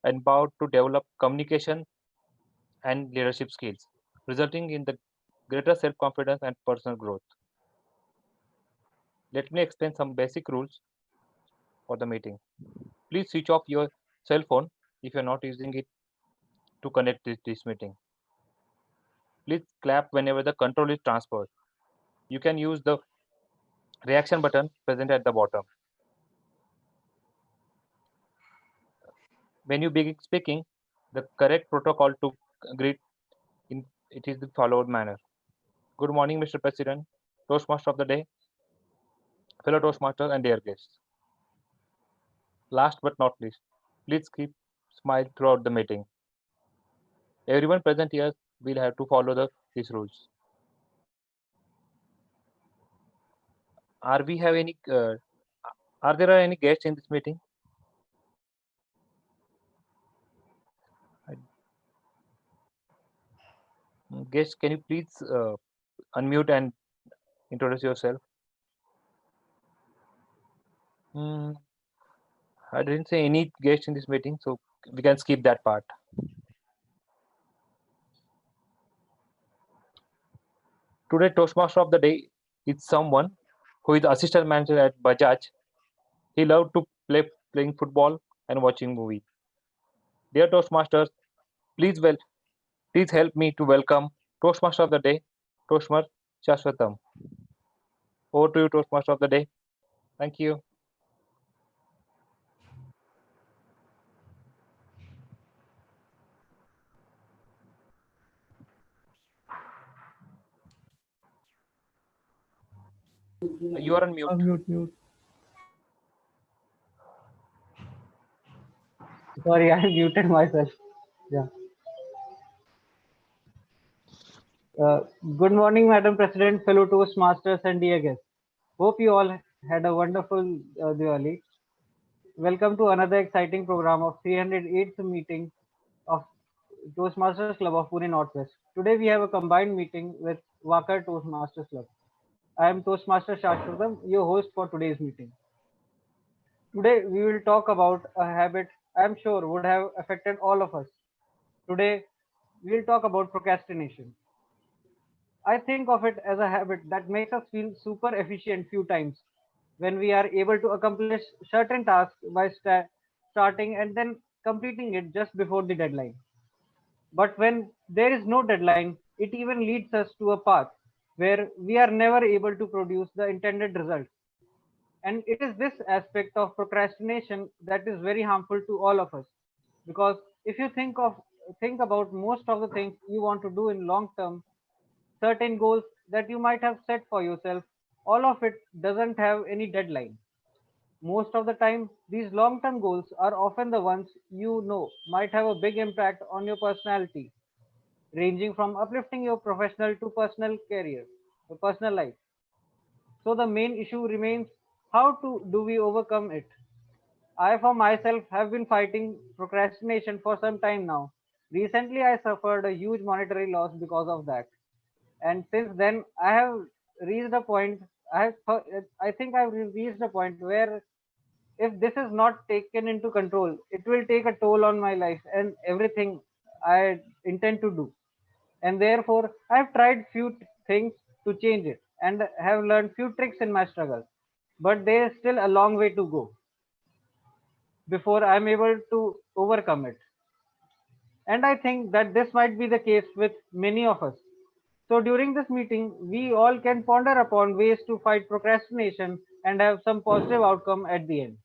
empowered to develop communication and leadership skills, resulting in the greater self-confidence and personal growth. Let me explain some basic rules for the meeting. Please switch off your cell phone if you're not using it to connect this meeting. Please clap whenever the control is transferred. You can use the reaction button present at the bottom. When you begin speaking, the correct protocol to greet it is the followed manner. Good morning, Mr. President, Toastmaster of the day, fellow Toastmasters, and dear guests. Last but not least, please keep smile throughout the meeting. Everyone present here will have to follow these rules. Are we have any? Are there any guests in this meeting? Guests, can you please unmute and introduce yourself? I didn't say any guest in this meeting, so we can skip that part. Today, Toastmaster of the day is someone who is assistant manager at Bajaj. He loved to playing football and watching movies. Dear Toastmasters, please help me to welcome Toastmaster of the day, Toastmaster Shashwatam. Over to you, Toastmaster of the day. Thank you. You are on mute. Mute. Sorry, I muted myself. Yeah. Good morning, Madam President, fellow Toastmasters, and dear guests. Hope you all had a wonderful Diwali. Welcome to another exciting program of 308th meeting of Toastmasters Club of Pune Northwest. Today we have a combined meeting with Wakar Toastmasters Club. I am Toastmaster Shashwatam, your host for today's meeting. Today we will talk about a habit I am sure would have affected all of us. Today we will talk about procrastination. I think of it as a habit that makes us feel super efficient few times when we are able to accomplish certain tasks by starting and then completing it just before the deadline. But when there is no deadline, it even leads us to a path where we are never able to produce the intended result. And it is this aspect of procrastination that is very harmful to all of us. Because if you think about most of the things you want to do in long term, certain goals that you might have set for yourself, all of it doesn't have any deadline. Most of the time, these long term goals are often the ones you know might have a big impact on your personality, ranging from uplifting your professional to personal career, your personal life. So the main issue remains, how do we overcome it? I, for myself, have been fighting procrastination for some time now. Recently, I suffered a huge monetary loss because of that. And since then, I have reached a point, I think I've reached a point where if this is not taken into control, it will take a toll on my life and everything I intend to do. And therefore, I've tried few things to change it and have learned few tricks in my struggle. But there is still a long way to go before I'm able to overcome it. And I think that this might be the case with many of us. So during this meeting, we all can ponder upon ways to fight procrastination and have some positive outcome at the end.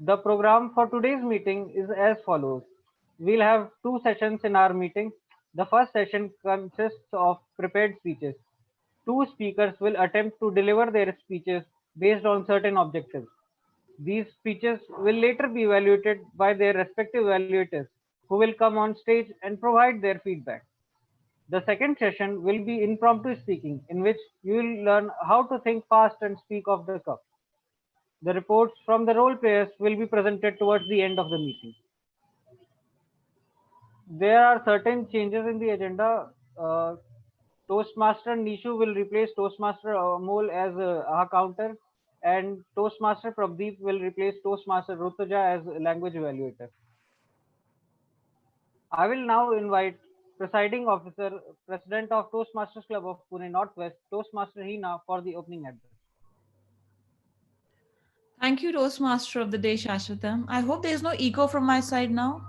The program for today's meeting is as follows. We'll have two sessions in our meeting. The first session consists of prepared speeches. Two speakers will attempt to deliver their speeches based on certain objectives. These speeches will later be evaluated by their respective evaluators, who will come on stage and provide their feedback. The second session will be impromptu speaking, in which you will learn how to think fast and speak off the cuff. The reports from the role players will be presented towards the end of the meeting. There are certain changes in the agenda. Toastmaster Nishu will replace Toastmaster Amol as a counter. and Toastmaster Prabdeep will replace Toastmaster Rutuja as language evaluator. I will now invite Presiding Officer, President of Toastmasters Club of Pune Northwest, Toastmaster Hina, for the opening address. Thank you, Toastmaster of the Day, Shashwatam. I hope there is no echo from my side now.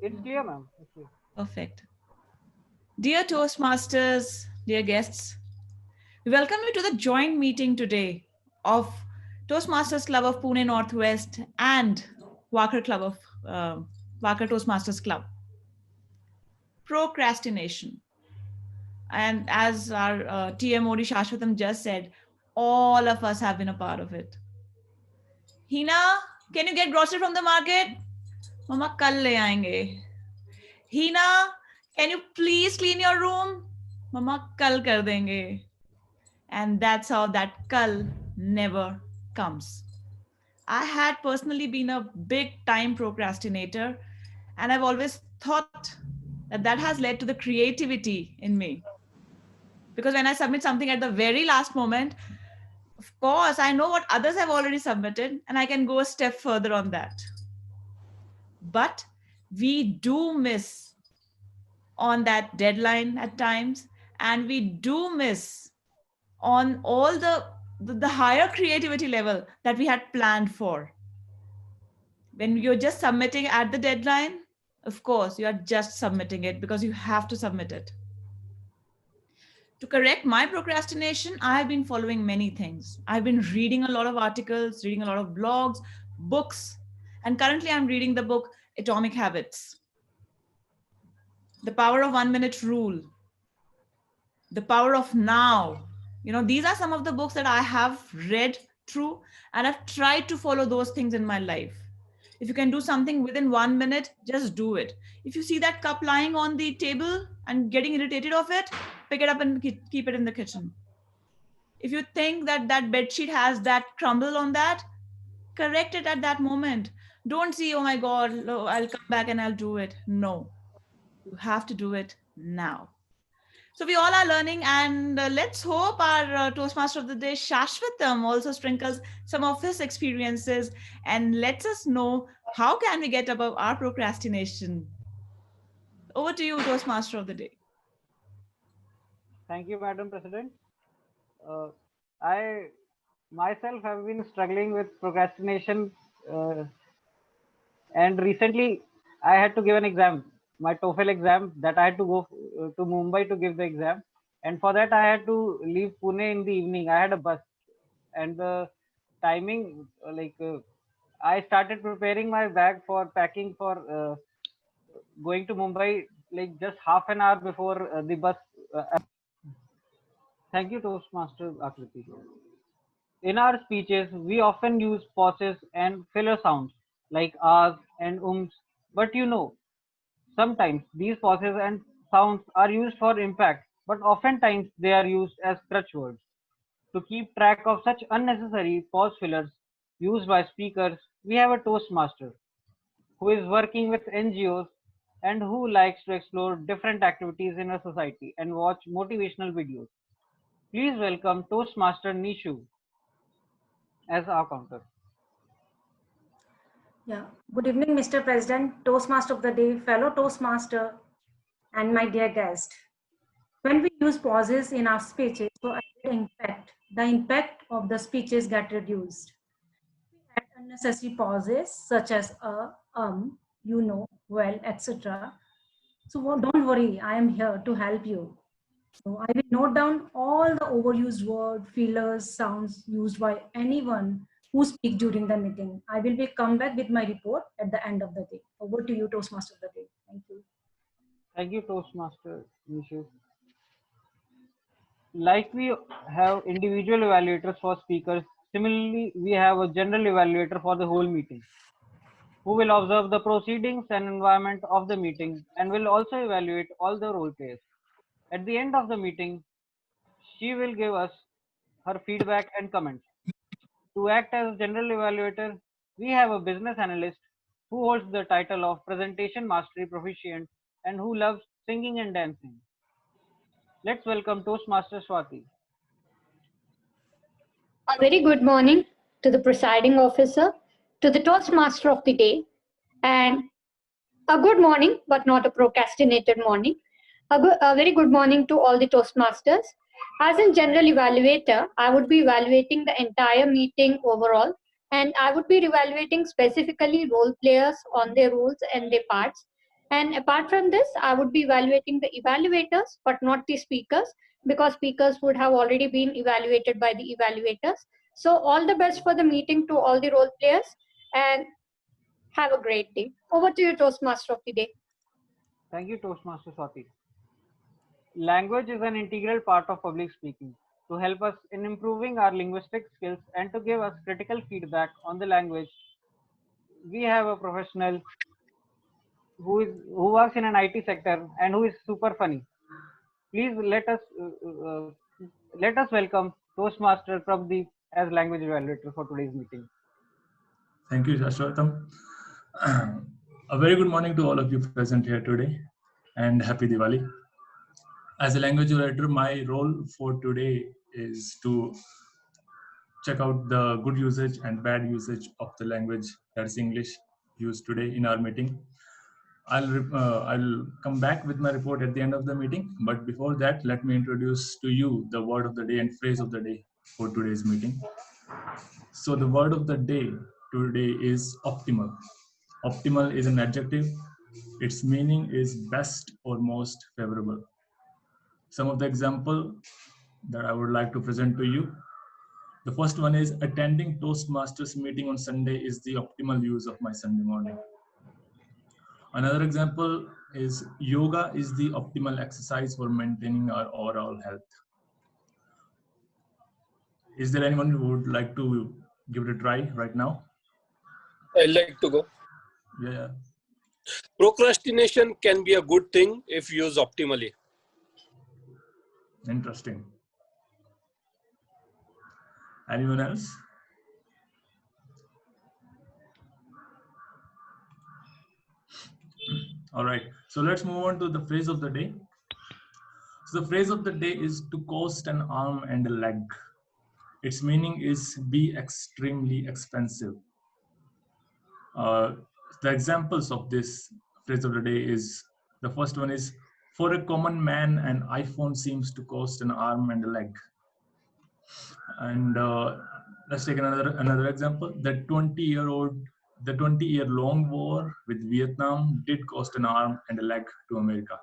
It's clear, ma'am. It's clear. Perfect. Dear Toastmasters, dear guests, we welcome you to the joint meeting today of Toastmasters Club of Pune Northwest and Walker Club of Walker Toastmasters Club. Procrastination. And as our TMOD Shashwatam just said, all of us have been a part of it. Hina, can you get grocery from the market? Mama, kal le aayenge. Hina, can you please clean your room? Mama, kal kar denge. And that's how that kal never comes. I had personally been a big time procrastinator, and I've always thought that that has led to the creativity in me. Because when I submit something at the very last moment, of course, I know what others have already submitted, and I can go a step further on that. But we do miss on that deadline at times, and we do miss on all the higher creativity level that we had planned for. When you're just submitting at the deadline, of course, you are just submitting it because you have to submit it. To correct my procrastination, I have been following many things. I've been reading a lot of articles, reading a lot of blogs, books, and currently I'm reading the book Atomic Habits. The Power of 1 Minute Rule, The Power of Now. These are some of the books that I have read through, and I've tried to follow those things in my life. If you can do something within 1 minute, just do it. If you see that cup lying on the table and getting irritated of it, pick it up and keep it in the kitchen. If you think that that bed sheet has that crumble on that, correct it at that moment. Don't see, oh my God, I'll come back and I'll do it. No, you have to do it now. So we all are learning, and let's hope our Toastmaster of the Day, Shashwatam, also sprinkles some of his experiences and lets us know how can we get above our procrastination. Over to you, Toastmaster of the Day. Thank you, Madam President. I myself have been struggling with procrastination, and recently I had to give an exam, my TOEFL exam, that I had to go to Mumbai to give the exam, and for that I had to leave Pune in the evening. I had a bus, and the timing, I started preparing my bag for packing for going to Mumbai, like just half an hour before the bus. Thank you, Toastmaster Akriti. In our speeches, we often use pauses and filler sounds like ahs and ums, but sometimes these pauses and sounds are used for impact, but oftentimes they are used as crutch words. To keep track of such unnecessary pause fillers used by speakers, we have a Toastmaster who is working with NGOs and who likes to explore different activities in our society and watch motivational videos. Please welcome Toastmaster Nishu as our counter. Yeah. Good evening, Mr. President, Toastmaster of the Day, fellow Toastmaster, and my dear guest. When we use pauses in our speeches, so the impact of the speeches get reduced. We add unnecessary pauses such as well, etc. So don't worry, I am here to help you. So I will note down all the overused word, fillers, sounds used by anyone who speak during the meeting. I will be come back with my report at the end of the day. Over to you, Toastmaster of the Day. Thank you. Thank you, Toastmaster Nishu. Like we have individual evaluators for speakers, similarly, we have a general evaluator for the whole meeting, who will observe the proceedings and environment of the meeting and will also evaluate all the role players. At the end of the meeting, she will give us her feedback and comments. To act as general evaluator, we have a business analyst who holds the title of Presentation Mastery Proficient and who loves singing and dancing. Let's welcome Toastmaster Swati. A very good morning to the presiding officer, to the Toastmaster of the day, and a good morning, but not a procrastinated morning. A very good morning to all the Toastmasters. As a general evaluator, I would be evaluating the entire meeting overall, and I would be evaluating specifically role players on their roles and their parts. And apart from this, I would be evaluating the evaluators, but not the speakers, because speakers would have already been evaluated by the evaluators. So all the best for the meeting to all the role players, and have a great day. Over to you, Toastmaster of the day. Thank you, Toastmaster Swati. Language is an integral part of public speaking. To help us in improving our linguistic skills and to give us critical feedback on the language, we have a professional who works in an IT sector and who is super funny. Please let us welcome Toastmaster Prabdeep as language evaluator for today's meeting. Thank you, Shashwatam. A very good morning to all of you present here today, and happy Diwali. As a language evaluator, my role for today is to check out the good usage and bad usage of the language, that is English, used today in our meeting. I'll come back with my report at the end of the meeting, but before that, let me introduce to you the word of the day and phrase of the day for today's meeting. So the word of the day today is optimal. Optimal is an adjective. Its meaning is best or most favorable. Some of the example that I would like to present to you. The first one is attending Toastmasters meeting on Sunday is the optimal use of my Sunday morning. Another example is yoga is the optimal exercise for maintaining our overall health. Is there anyone who would like to give it a try right now? I'd like to go. Yeah. Procrastination can be a good thing if used optimally. Interesting. Anyone else? All right. So let's move on to the phrase of the day. So the phrase of the day is to cost an arm and a leg. Its meaning is be extremely expensive. The examples of this phrase of the day is, the first one is, for a common man, an iPhone seems to cost an arm and a leg. And let's take another example. The 20-year-long war with Vietnam did cost an arm and a leg to America.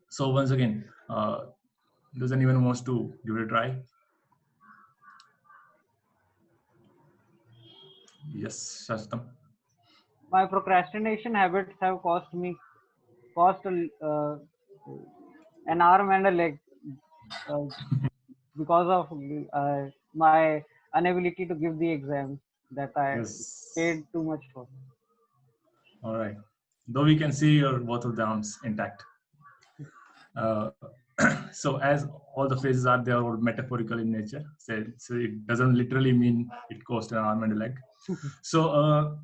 So once again, does anyone wants to give it a try? Yes, Shastam. My procrastination habits have cost an arm and a leg because of my inability to give the exams that I paid too much for. All right. Though we can see your both of the arms intact. So as all the phrases are, they are all metaphorical in nature. So it doesn't literally mean it cost an arm and a leg. So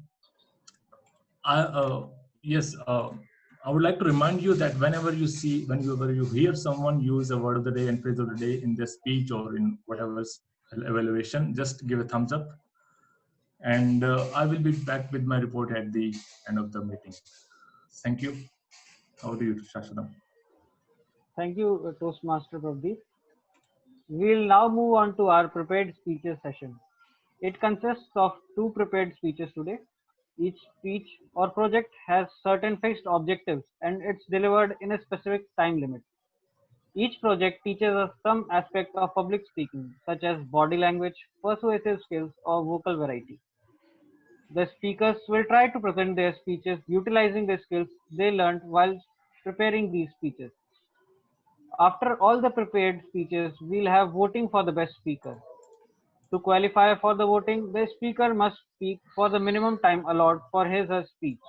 I would like to remind you that whenever you hear someone use a word of the day and phrase of the day in their speech or in whatever evaluation, just give a thumbs up. And I will be back with my report at the end of the meeting. Thank you. Over to you, Shashwatam. Thank you, Toastmaster Prabdeep. We'll now move on to our prepared speeches session. It consists of 2 prepared speeches today. Each speech or project has certain fixed objectives and it's delivered in a specific time limit. Each project teaches us some aspect of public speaking, such as body language, persuasive skills, or vocal variety. The speakers will try to present their speeches utilizing the skills they learned while preparing these speeches. After all the prepared speeches, we'll have voting for the best speaker. To qualify for the voting, the speaker must speak for the minimum time allowed for his or her speech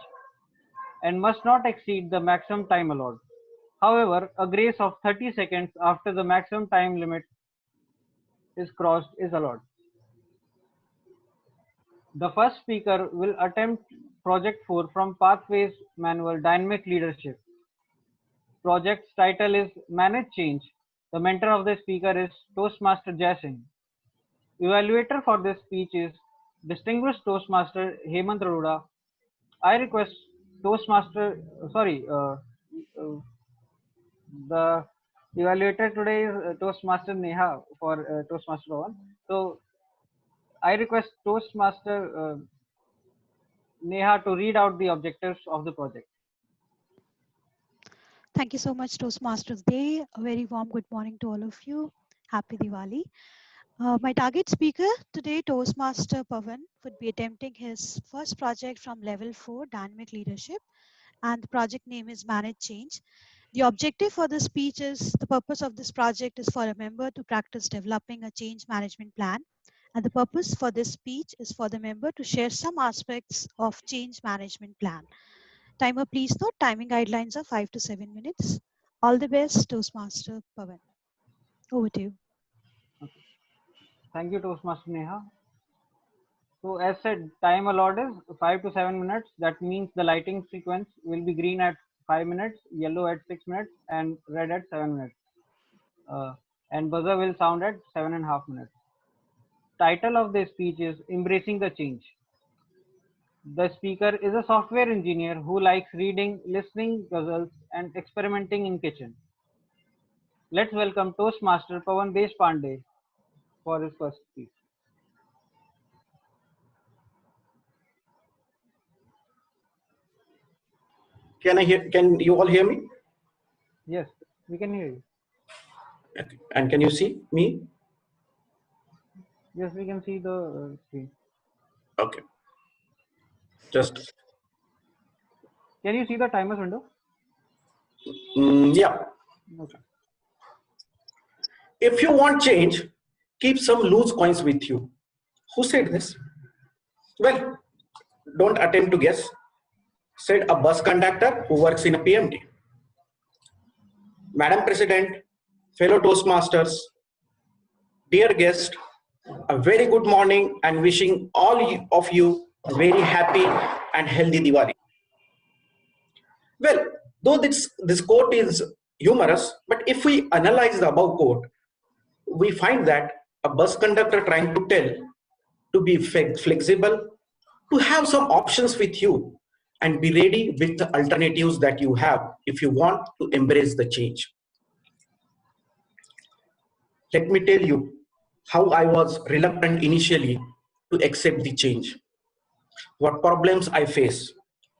and must not exceed the maximum time allowed. However, a grace of 30 seconds after the maximum time limit is crossed is allowed. The first speaker will attempt Project 4 from Pathways Manual Dynamic Leadership. Project's title is Manage Change. The mentor of the speaker is Toastmaster Jai Singh. evaluator for this speech is distinguished Toastmaster Hemant Arora. I request Toastmaster, the evaluator today is Toastmaster Neha for Toastmaster 1. So I request Toastmaster Neha to read out the objectives of the project. Thank you so much, Toastmasters Day. A very warm good morning to all of you. Happy Diwali. My target speaker today, Toastmaster Pavan, would be attempting his first project from level 4, Dynamic Leadership, and the project name is Manage Change. The objective for this speech is, the purpose of this project is for a member to practice developing a change management plan. And the purpose for this speech is for the member to share some aspects of change management plan. Timer, please note, timing guidelines are 5 to 7 minutes. All the best, Toastmaster Pavan. Over to you. Thank you, Toastmaster Neha. So as said, time allowed is 5 to 7 minutes. That means the lighting sequence will be green at 5 minutes, yellow at 6 minutes, and red at 7 minutes. And buzzer will sound at 7.5 minutes. Title of the speech is Embracing the Change. The speaker is a software engineer who likes reading, listening puzzles, and experimenting in kitchen. Let's welcome Toastmaster Pavan Deshpande for his first speech. Can you all hear me? Yes, we can hear you. Okay. And can you see me? Yes, we can see the screen. Okay. Just. Can you see the timer's window? Yeah. Okay. If you want change, keep some loose coins with you. Who said this? Well, don't attempt to guess. Said a bus conductor who works in a PMT. Madam President, fellow Toastmasters, dear guest, a very good morning and wishing all of you a very happy and healthy Diwali. Well, though this quote is humorous, but if we analyze the above quote, we find that a bus conductor trying to tell to be flexible, to have some options with you and be ready with the alternatives that you have if you want to embrace the change. Let me tell you how I was reluctant initially to accept the change, what problems I face,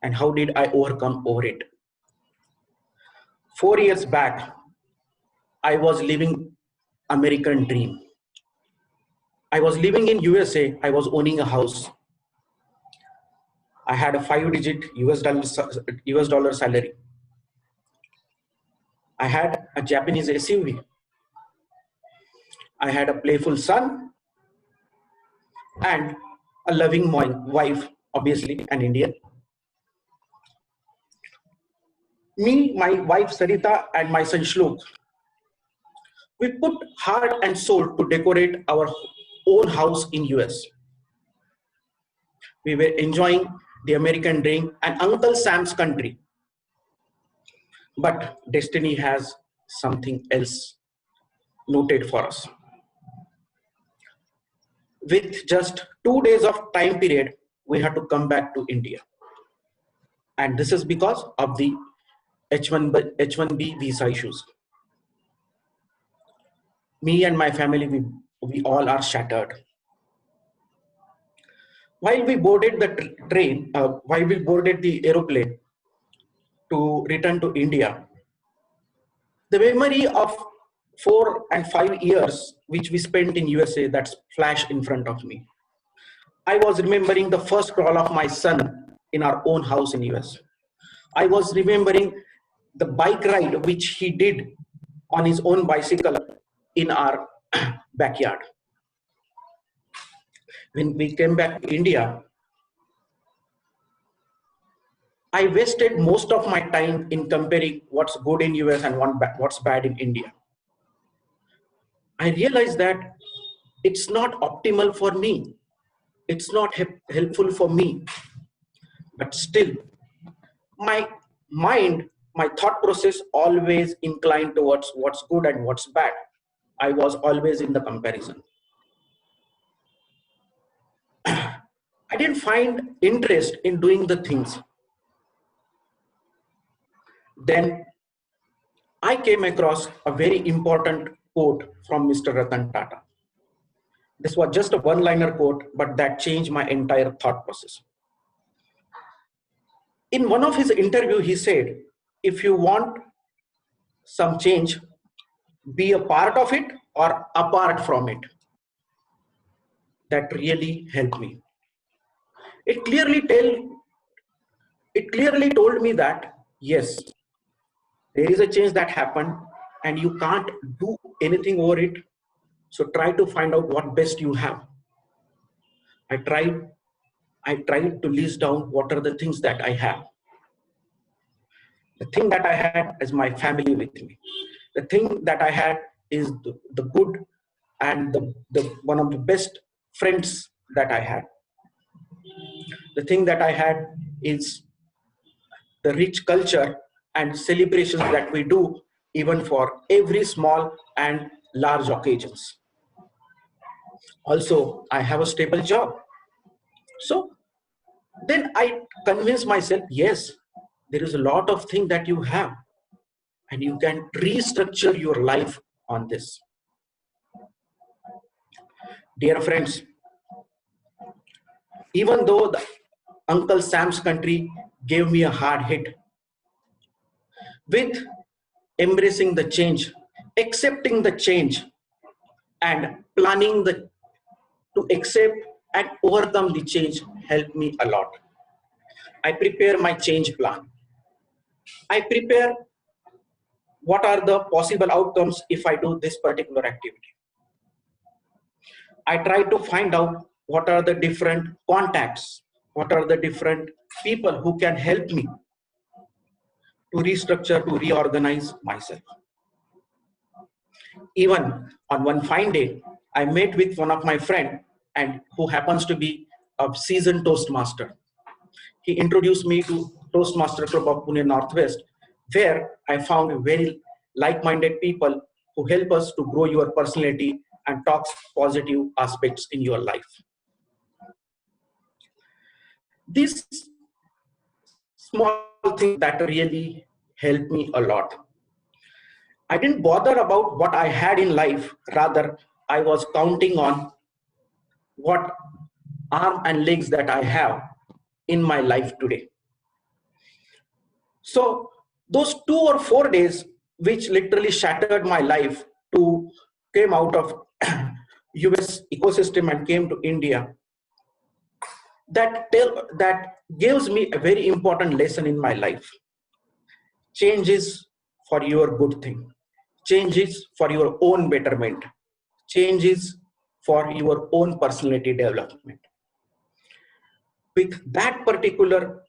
and how did I overcome over it. 4 years back, I was living American dream. I was living in USA. I was owning a house. I had a 5-digit US dollar salary. I had a Japanese SUV. I had a playful son and a loving wife, obviously an Indian. Me, my wife Sarita, and my son Shlok, we put heart and soul to decorate our own house in US. We were enjoying the American dream and Uncle Sam's country. But destiny has something else noted for us. With just 2 days of time period, we had to come back to India. And this is because of the H1B visa issues. Me and my family, we all are shattered. While we boarded the while we boarded the aeroplane to return to India, the memory of 4 and 5 years which we spent in USA that's flashed in front of me. I was remembering the first crawl of my son in our own house in US. I was remembering the bike ride which he did on his own bicycle in our backyard. When we came back to India, I wasted most of my time in comparing what's good in US and what's bad in India. I realized that it's not optimal for me. It's not helpful for me. But still, my mind, my thought process always inclined towards what's good and what's bad. I was always in the comparison. I didn't find interest in doing the things. Then I came across a very important quote from Mr. Ratan Tata. This was just a one-liner quote, but that changed my entire thought process. In one of his interview, he said, if you want some change, be a part of it or apart from it. That really helped me. It clearly told me that, yes, there is a change that happened and you can't do anything over it. So try to find out what best you have. I tried to list down what are the things that I have. The thing that I had is my family with me. The thing that I had is the good and the one of the best friends that I had. The thing that I had is the rich culture and celebrations that we do even for every small and large occasions. Also, I have a stable job. So then I convinced myself, yes, there is a lot of things that you have and you can restructure your life on this. Dear friends, even though the Uncle Sam's country gave me a hard hit, with embracing the change, accepting the change, and planning to accept and overcome the change helped me a lot. I prepare my change plan. I prepare what are the possible outcomes if I do this particular activity. I try to find out what are the different contacts, what are the different people who can help me to restructure, to reorganize myself. Even on one fine day, I met with one of my friends and who happens to be a seasoned Toastmaster. He introduced me to Toastmaster Club of Pune Northwest, where I found very like-minded people who help us to grow your personality and talk positive aspects in your life. These small things that really helped me a lot. I didn't bother about what I had in life, rather I was counting on what arm and legs that I have in my life today. So those 2 or 4 days, which literally shattered my life, to came out of US ecosystem and came to India, that gives me a very important lesson in my life. Change is for your good thing. Change is for your own betterment. Change is for your own personality development. With that particular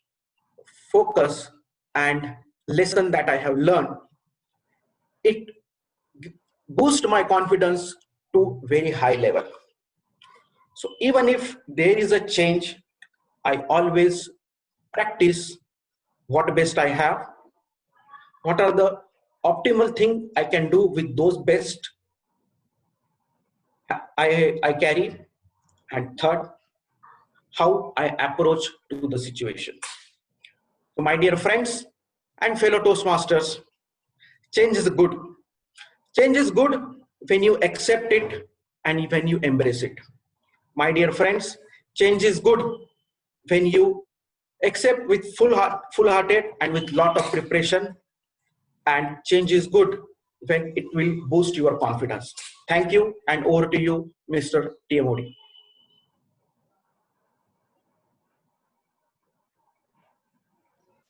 focus and lesson that I have learned, it boosts my confidence to very high level. So even if there is a change, I always practice what best I have, what are the optimal thing I can do with those best I carry, and third, how I approach to the situation. So my dear friends and fellow Toastmasters, change is good. Change is good when you accept it and when you embrace it. My dear friends, change is good when you accept with full-hearted and with lot of preparation, and change is good when it will boost your confidence. Thank you, and over to you, Mr. TMOD.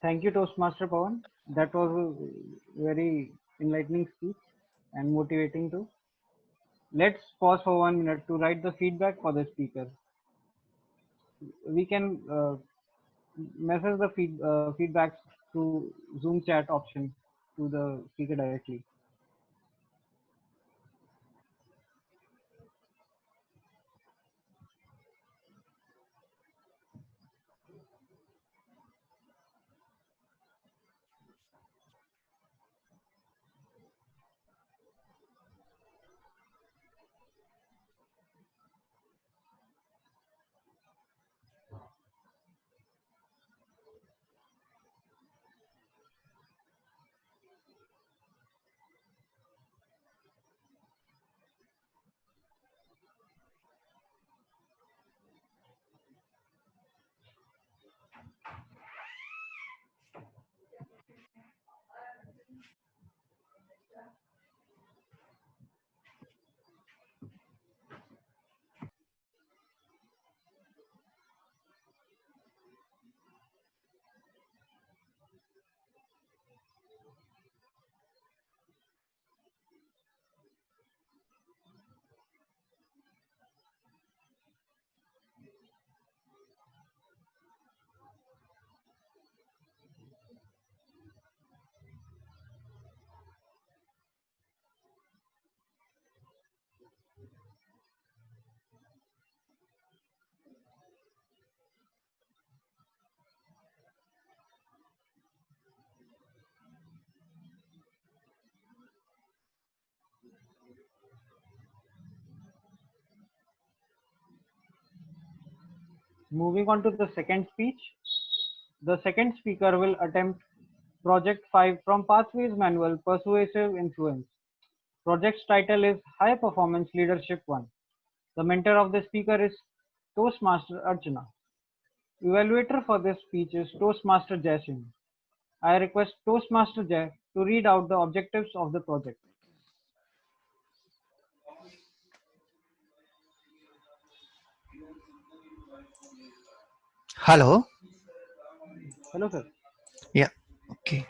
Thank you, Toastmaster Pawan. That was a very enlightening speech and motivating too. Let's pause for 1 minute to write the feedback for the speaker. We can message the feedbacks through Zoom chat option to the speaker directly. Moving on to the second speech. The second speaker will attempt Project 5 from Pathways Manual, Persuasive Influence. Project's title is High Performance Leadership 1. The mentor of the speaker is Toastmaster Archana. Evaluator for this speech is Toastmaster Jai Singh. I request Toastmaster Jai to read out the objectives of the project. Hello. Hello, sir. Yeah. Okay.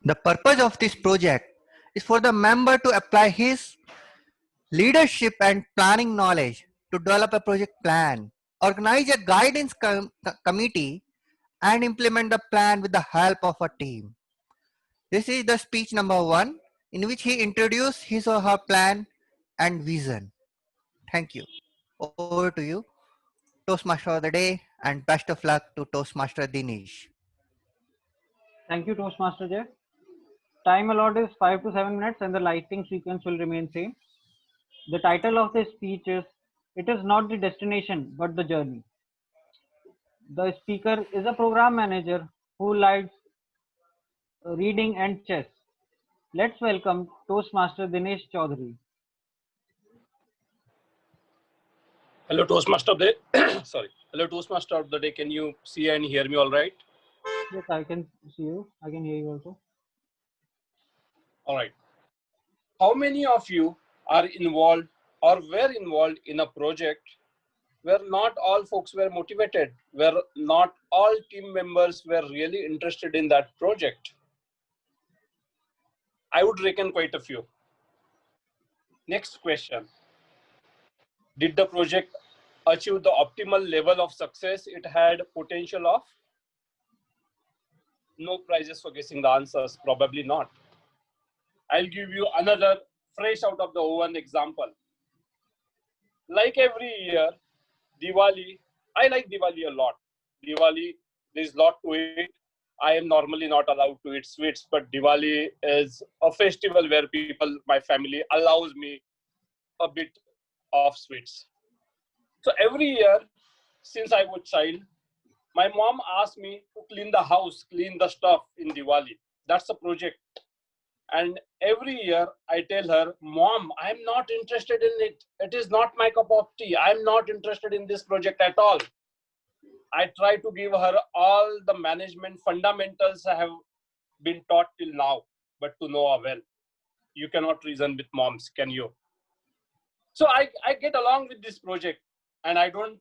The purpose of this project is for the member to apply his leadership and planning knowledge to develop a project plan, organize a guidance committee, and implement the plan with the help of a team. This is the speech number 1, in which he introduced his or her plan and vision. Thank you. Over to you, Toastmaster of the day, and best of luck to Toastmaster Dinesh. Thank you, Toastmaster Jai. Time allowed is 5 to 7 minutes and the lighting sequence will remain same. The title of the speech is It is not the destination but the journey. The speaker is a program manager who likes reading and chess. Let's welcome Toastmaster Dinesh Chaudhary. Hello, Toastmaster of the day. Sorry. Hello, Toastmaster of the day. Can you see and hear me all right? Yes, I can see you. I can hear you also. All right. How many of you are involved or were involved in a project where not all folks were motivated, where not all team members were really interested in that project? I would reckon quite a few. Next question. Did the project achieve the optimal level of success it had potential of? No prizes for guessing the answers, probably not. I'll give you another fresh out of the oven example. Like every year, Diwali, I like Diwali a lot. Diwali, there's a lot to it. I am normally not allowed to eat sweets, but Diwali is a festival where people, my family, allows me a bit of sweets. So every year, since I was a child, my mom asked me to clean the house, clean the stuff in Diwali. That's a project. And every year I tell her, Mom, I'm not interested in it. It is not my cup of tea. I'm not interested in this project at all. I try to give her all the management fundamentals I have been taught till now, but to no avail. You cannot reason with moms, can you? So I get along with this project, and I don't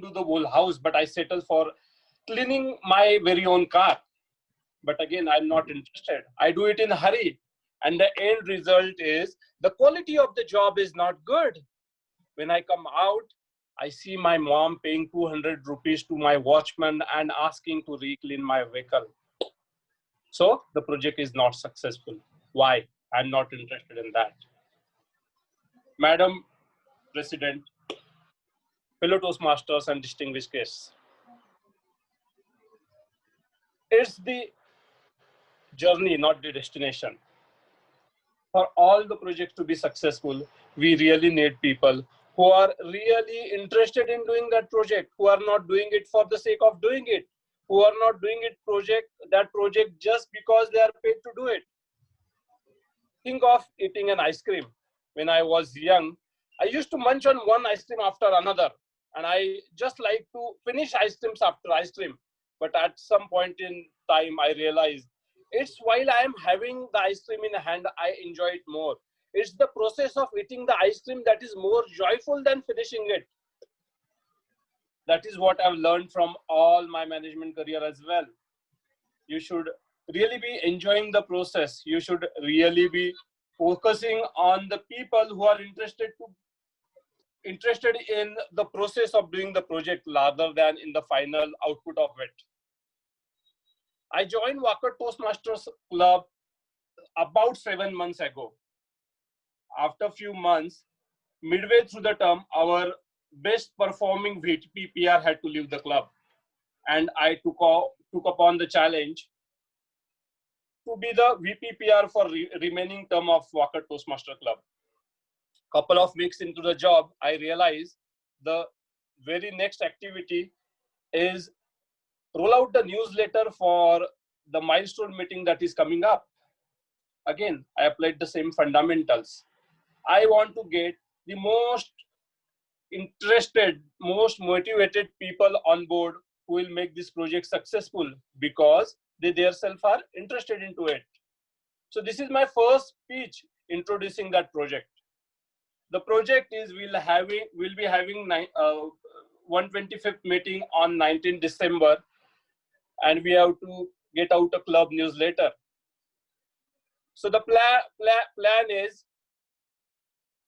do the whole house, but I settle for cleaning my very own car. But again, I'm not interested. I do it in a hurry. And the end result is the quality of the job is not good. When I come out, I see my mom paying 200 rupees to my watchman and asking to re-clean my vehicle. So the project is not successful. Why? I'm not interested in that. Madam President, fellow Toastmasters and distinguished guests, it's the journey, not the destination. For all the projects to be successful, we really need people who are really interested in doing that project, who are not doing it for the sake of doing it, who are not doing that project just because they are paid to do it. Think of eating an ice cream. When I was young, I used to munch on one ice cream after another, and I just like to finish ice creams after ice cream. But at some point in time, I realized it's while I am having the ice cream in hand, I enjoy it more. It's the process of eating the ice cream that is more joyful than finishing it. That is what I've learned from all my management career as well. You should really be enjoying the process. You should really be focusing on the people who are interested in the process of doing the project rather than in the final output of it. I joined Walker Toastmasters Club about 7 months ago. After a few months, midway through the term, our best performing VPPR had to leave the club. And I took upon the challenge to be the VPPR for remaining term of Walker Toastmaster Club. couple of weeks into the job, I realized the very next activity is roll out the newsletter for the milestone meeting that is coming up. Again, I applied the same fundamentals. I want to get the most interested, most motivated people on board who will make this project successful because they themselves are interested into it. So this is my first speech introducing that project. The project is we'll be having 125th meeting on 19 December, and we have to get out a club newsletter. So the plan is,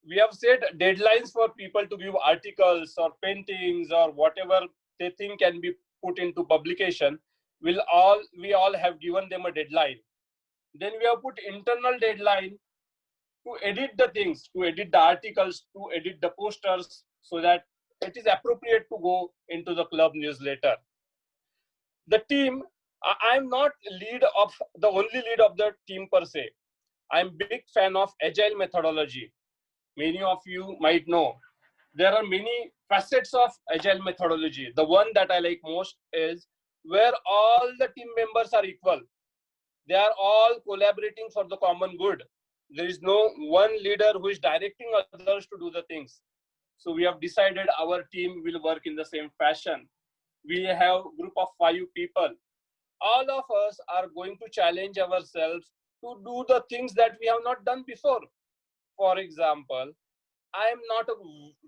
we have set deadlines for people to give articles or paintings or whatever they think can be put into publication. We all have given them a deadline. Then we have put internal deadline to edit the things, to edit the articles, to edit the posters, so that it is appropriate to go into the club newsletter. The team, I'm not the only lead of the team per se. I'm big fan of agile methodology. Many of you might know there are many facets of agile methodology. The one that I like most is where all the team members are equal. They are all collaborating for the common good. There is no one leader who is directing others to do the things. So we have decided our team will work in the same fashion. We have a group of 5 people. All of us are going to challenge ourselves to do the things that we have not done before. For example, I am not a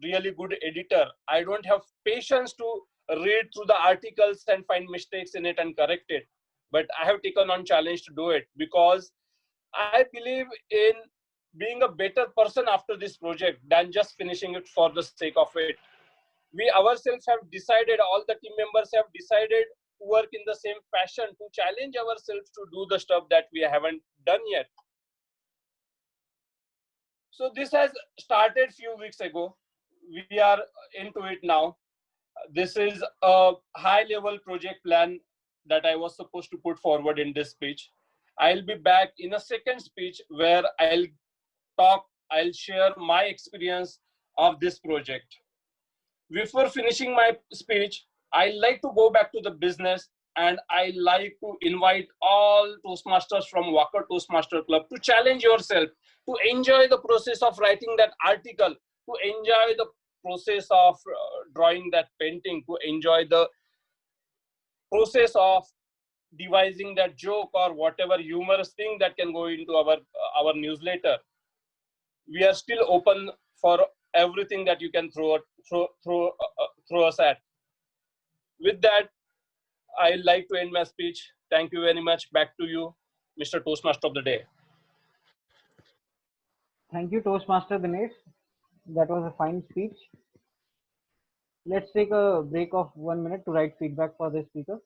really good editor. I don't have patience to read through the articles and find mistakes in it and correct it. But I have taken on challenge to do it because I believe in being a better person after this project than just finishing it for the sake of it. We ourselves have decided, all the team members have decided to work in the same fashion, to challenge ourselves to do the stuff that we haven't done yet. So this has started few weeks ago. We are into it now. This is a high level project plan that I was supposed to put forward in this speech. I'll be back in a second speech where I'll share my experience of this project. Before finishing my speech, I like to go back to the business, and I like to invite all Toastmasters from Walker Toastmaster Club to challenge yourself, to enjoy the process of writing that article, to enjoy the process of drawing that painting, to enjoy the process of devising that joke or whatever humorous thing that can go into our newsletter. We are still open for everything that you can throw us at. With that, I'd like to end my speech. Thank you very much. Back to you, Mr. Toastmaster of the Day. Thank you, Toastmaster Dinesh. That was a fine speech. Let's take a break of 1 minute to write feedback for the speaker.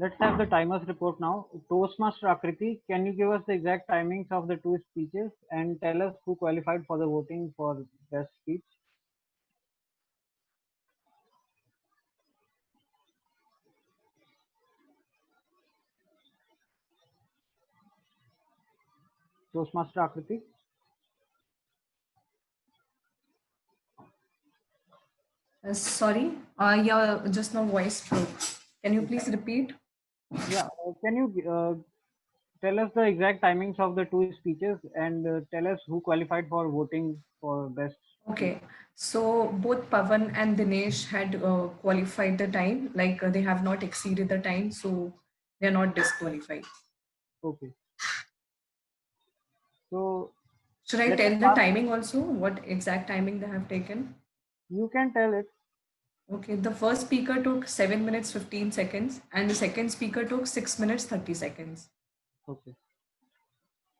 Let's have the timers report now. Toastmaster Akriti, can you give us the exact timings of the 2 speeches and tell us who qualified for the voting for best speech? Toastmaster Akriti. Sorry, your just now voice broke. Can you please repeat? Yeah, can you tell us the exact timings of the two speeches and tell us who qualified for voting for best? Okay, so both Pavan and Dinesh had qualified the time, like they have not exceeded the time, so they are not disqualified. Okay. So should I let tell us the ask, timing also? What exact timing they have taken? you can tell it. Okay, the first speaker took 7 minutes 15 seconds, and the second speaker took 6 minutes 30 seconds. Okay.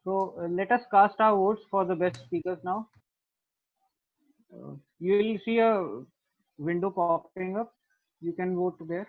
So let us cast our votes for the best speakers now. You will see a window popping up. You can vote there.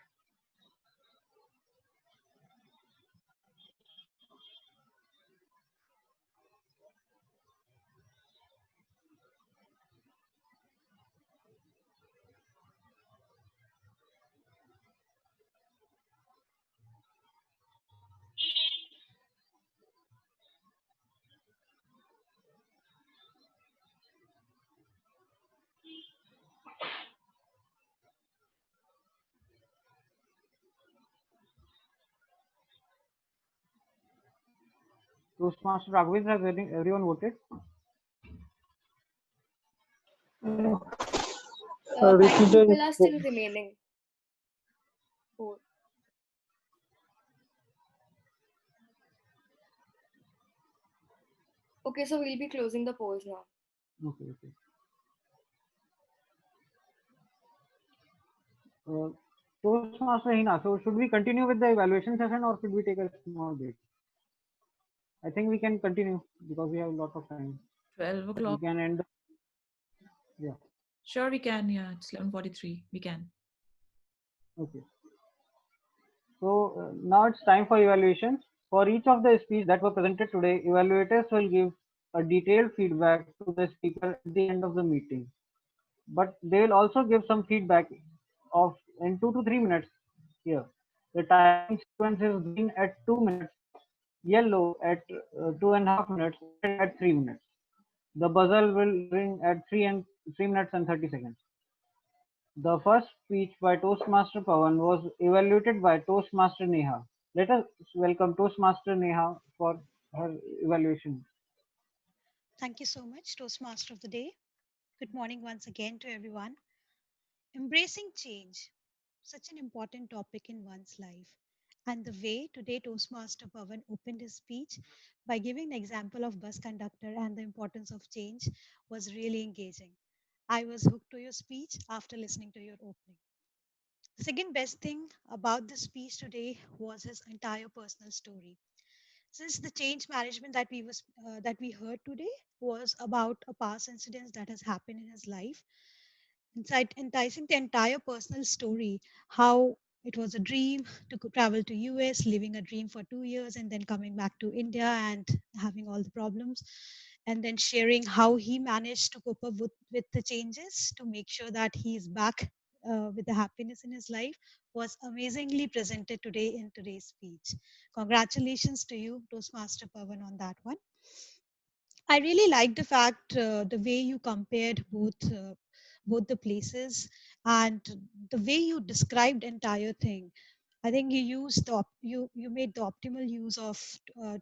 Toastmaster Raghav, has everyone voted? Five people are still remaining. Four. Okay, so we'll be closing the polls now. Okay, okay. Toastmaster Hina, so should we continue with the evaluation session or should we take a small break? I think we can continue because we have a lot of time. 12 o'clock. We can end. Yeah. Sure, we can. Yeah, it's 11:43. We can. Okay. So now it's time for evaluations. For each of the speeches that were presented today, evaluators will give a detailed feedback to the speaker at the end of the meeting. But they will also give some feedback of in 2 to 3 minutes here. The time sequence is green at 2 minutes, yellow at 2.5 minutes, red at 3 minutes. The buzzer will ring at 3 minutes and 30 seconds. The first speech by Toastmaster Pawan was evaluated by Toastmaster Neha. Let us welcome Toastmaster Neha for her evaluation. Thank you so much, Toastmaster of the Day. Good morning once again to everyone. Embracing change, such an important topic in one's life. And the way today Toastmaster Pavan opened his speech by giving an example of bus conductor and the importance of change was really engaging. I was hooked to your speech after listening to your opening. The second best thing about the speech today was his entire personal story. Since the change management that we heard today was about a past incident that has happened in his life, enticing the entire personal story, how it was a dream to travel to US, living a dream for 2 years, and then coming back to India and having all the problems, and then sharing how he managed to cope up with the changes to make sure that he is back with the happiness in his life was amazingly presented today in today's speech. Congratulations to you, Toastmaster Pavan, on that one. I really like the fact the way you compared both the places and the way you described entire thing. I think you used you made the optimal use of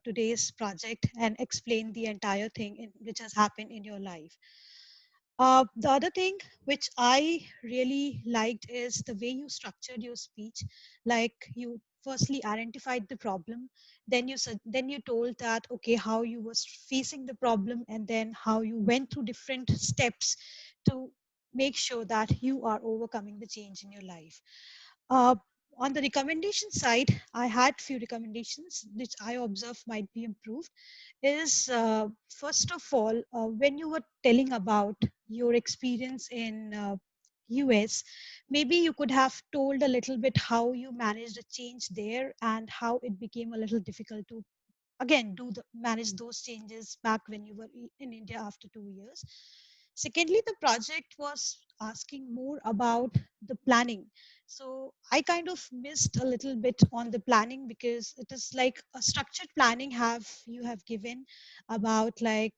today's project and explained the entire thing which has happened in your life. The other thing which I really liked is the way you structured your speech. Like you firstly identified the problem, then then you told that okay how you was facing the problem, and then how you went through different steps to make sure that you are overcoming the change in your life. Uh, on the recommendation side, I had few recommendations which I observe might be improved. Is first of all, when you were telling about your experience in US, maybe you could have told a little bit how you managed a change there and how it became a little difficult to again manage those changes back when you were in India after 2 years. Secondly, the project was asking more about the planning, So I kind of missed a little bit on the planning, because it is like a structured planning you have given about like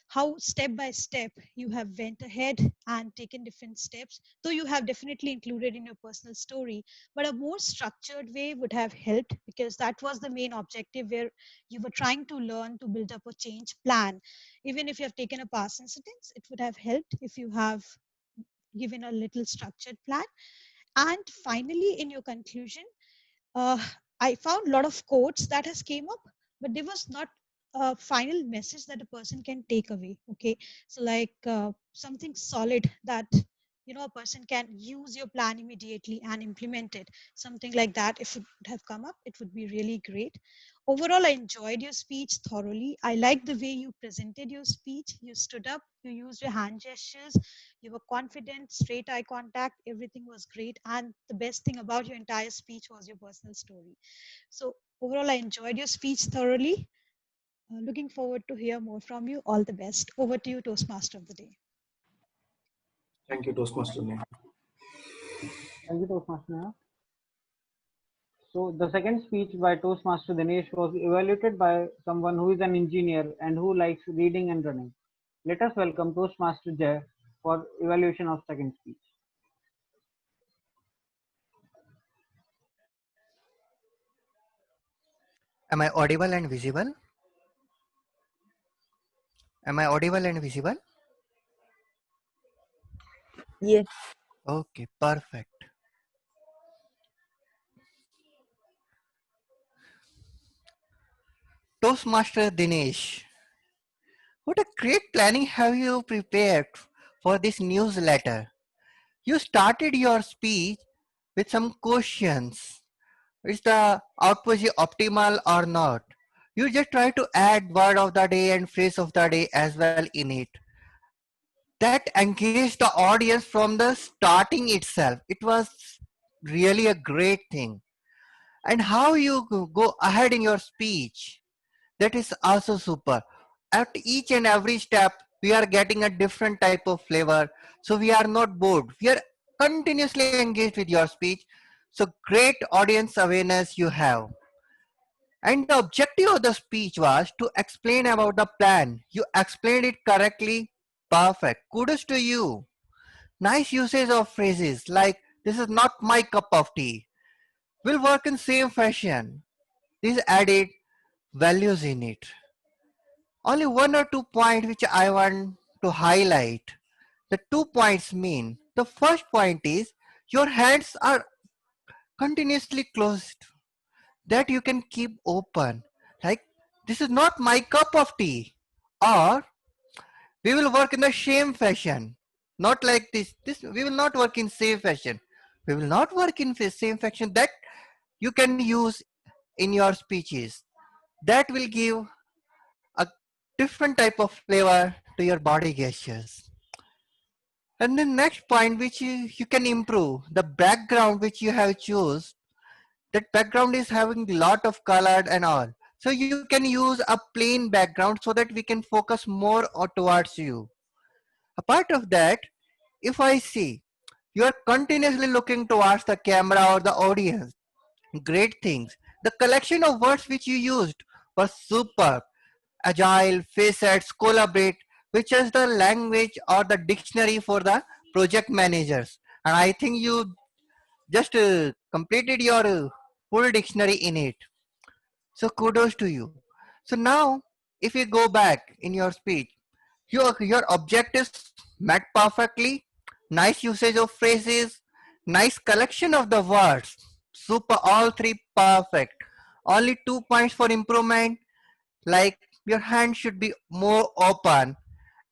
how step by step you have went ahead and taken different steps, though you have definitely included in your personal story, but a more structured way would have helped, because that was the main objective, where you were trying to learn to build up a change plan. Even if you have taken a past incidents, it would have helped if you have given a little structured plan. And finally, in your conclusion, uh, I found a lot of quotes that has came up, but there was not a final message that a person can take away. Okay, so like something solid that a person can use your plan immediately and implement it. Something like that, if it would have come up, it would be really great. Overall, I enjoyed your speech thoroughly. I liked the way you presented your speech. You stood up, you used your hand gestures, you were confident, straight eye contact, everything was great. And the best thing about your entire speech was your personal story. So overall, I enjoyed your speech thoroughly. Looking forward to hear more from you. All the best. Over to you, Toastmaster of the Day. Thank you, Toastmaster Neha. Thank you, Toastmaster Neha. So the second speech by Toastmaster Dinesh was evaluated by someone who is an engineer and who likes reading and running. Let us welcome Toastmaster Jay for evaluation of second speech. Am I audible and visible? Am I audible and visible? Yes. Okay, perfect. Toastmaster Dinesh, what a great planning have you prepared for this newsletter. You started your speech with some questions. Is the output optimal or not? You just try to add word of the day and phrase of the day as well in it. That engaged the audience from the starting itself. It was really a great thing. And how you go ahead in your speech, that is also super. At each and every step, we are getting a different type of flavor. So we are not bored. We are continuously engaged with your speech. So great audience awareness you have. And the objective of the speech was to explain about the plan. You explained it correctly. Perfect. Kudos to you. Nice usage of phrases like, this is not my cup of tea. Will work in same fashion. These added values in it. Only one or two points which I want to highlight. The 2 points mean, the first point is your hands are continuously closed, that you can keep open. Like, this is not my cup of tea. Or we will work in the same fashion. Not like this. We will not work in same fashion. We will not work in same fashion. That you can use in your speeches. That will give a different type of flavor to your body gestures. And the next point which you can improve, the background which you have choose, that background is having lot of color and all. So you can use a plain background so that we can focus more towards you. Apart of that, if I see you are continuously looking towards the camera or the audience, great things. The collection of words which you used was superb. Agile, facets, collaborate, which is the language or the dictionary for the project managers. And I think you just completed your full dictionary in it. So kudos to you. So now, if you go back in your speech, your objectives met perfectly. Nice usage of phrases, nice collection of the words. Super, all three perfect. Only 2 points for improvement, like your hand should be more open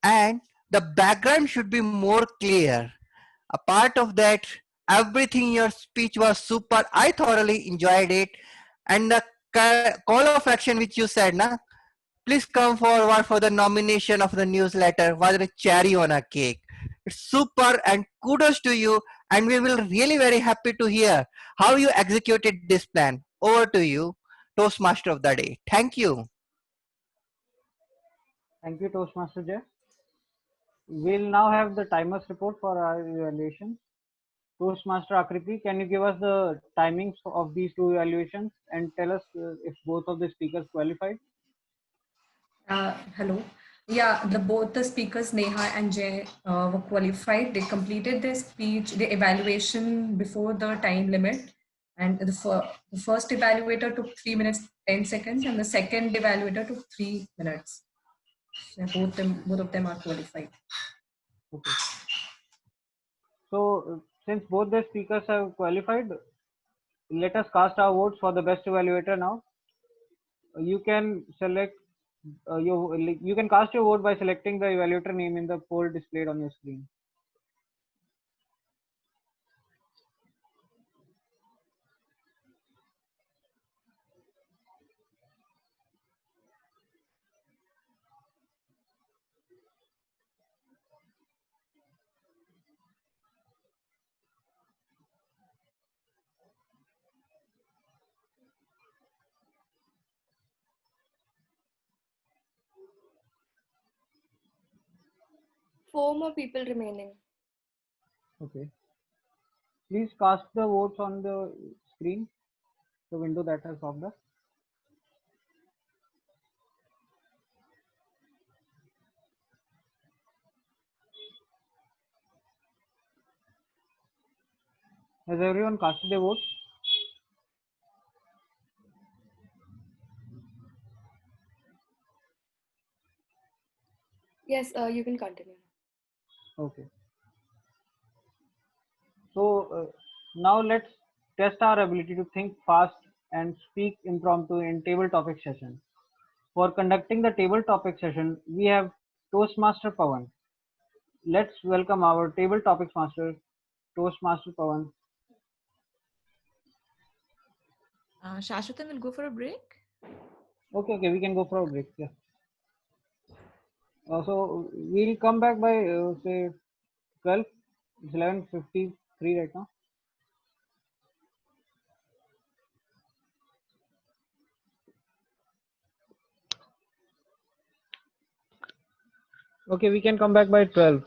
and the background should be more clear. A part of that, everything your speech was super. I thoroughly enjoyed it. And the call of action which you said, na, please come forward for the nomination of the newsletter was a cherry on a cake. It's super and kudos to you. And we will really very happy to hear how you executed this plan. Over to you, Toastmaster of the Day. Thank you. Thank you, Toastmaster Jay. We'll now have the timers report for our evaluation. Toastmaster Akriti, can you give us the timings of these two evaluations and tell us if both of the speakers qualified? Hello. Yeah, both the speakers, Neha and Jay, were qualified. They completed their speech, the evaluation before the time limit. And the first evaluator took 3 minutes, 10 seconds, and the second evaluator took 3 minutes. So both of them are qualified. Okay. So, since both the speakers have qualified, let us cast our votes for the best evaluator now. You can select you can cast your vote by selecting the evaluator name in the poll displayed on your screen. Four more people remaining. Okay. Please cast the votes on the screen, the window that has popped up. Has everyone casted their votes? Yes, you can continue. Okay. So now let's test our ability to think fast and speak impromptu in table topic session. For conducting the table topic session, we have Toastmaster Pawan. Let's welcome our table topics master, Toastmaster Pawan. Shashwatam will go for a break. Okay, we can go for a break. Yeah. So we'll come back by say 12. It's 11:53 right now. Okay, we can come back by 12.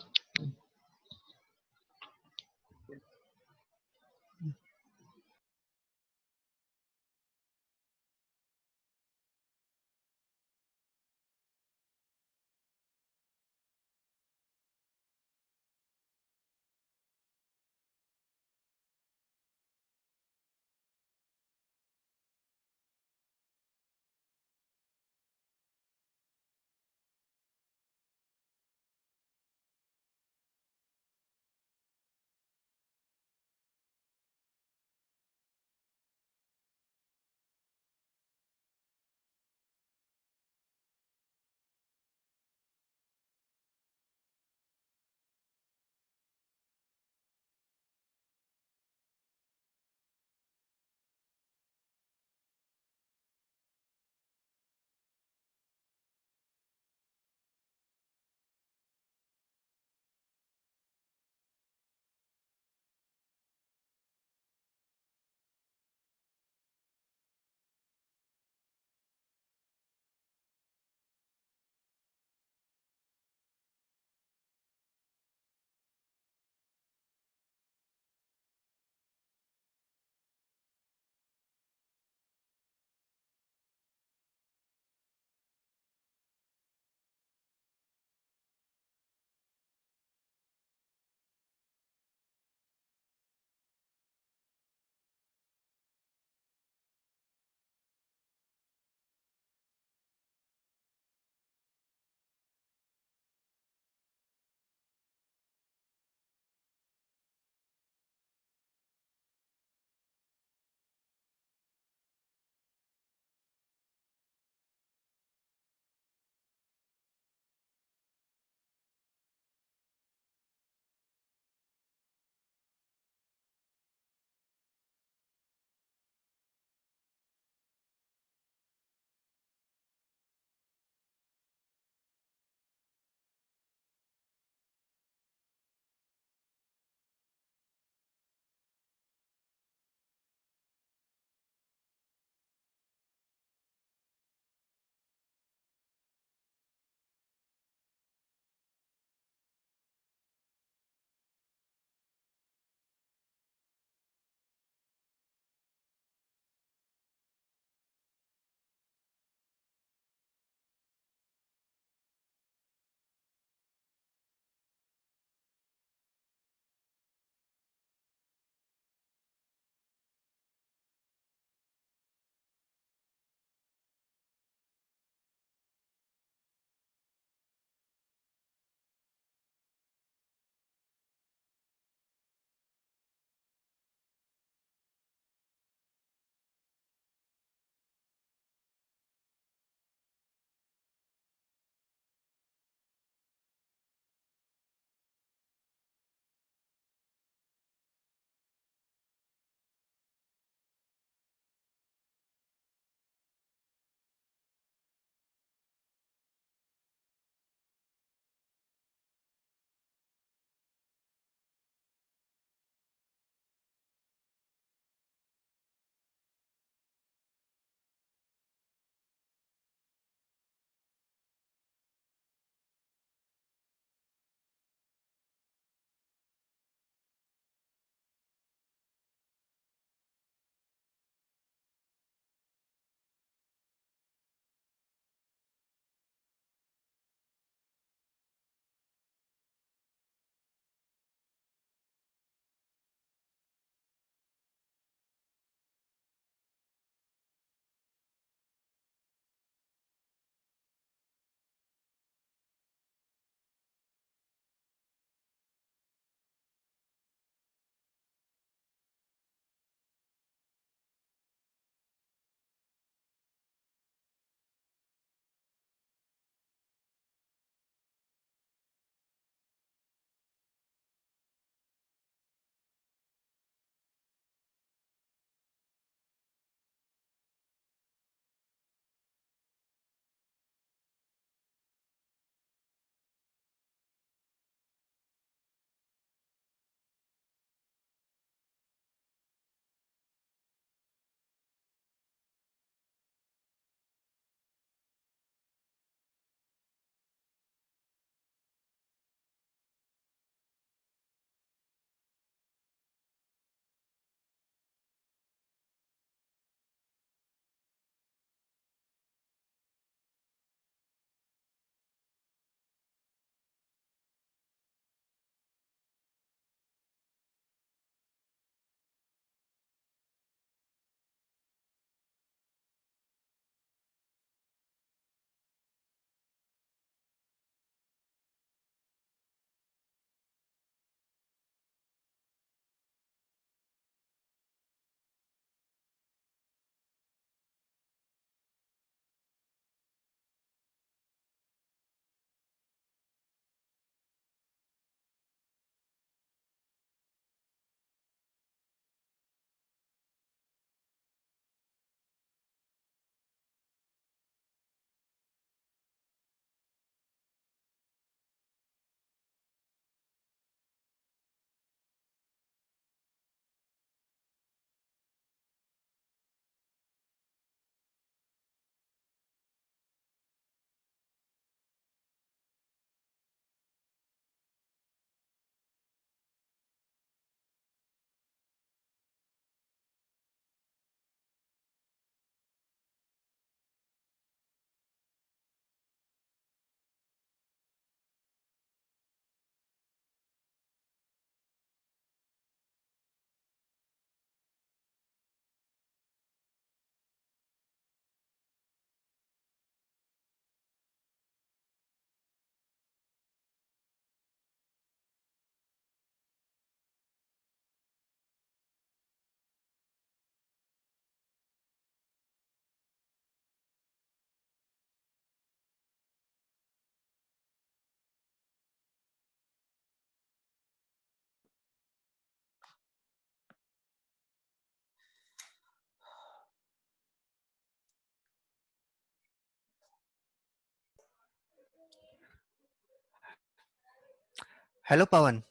Hello, Pawan.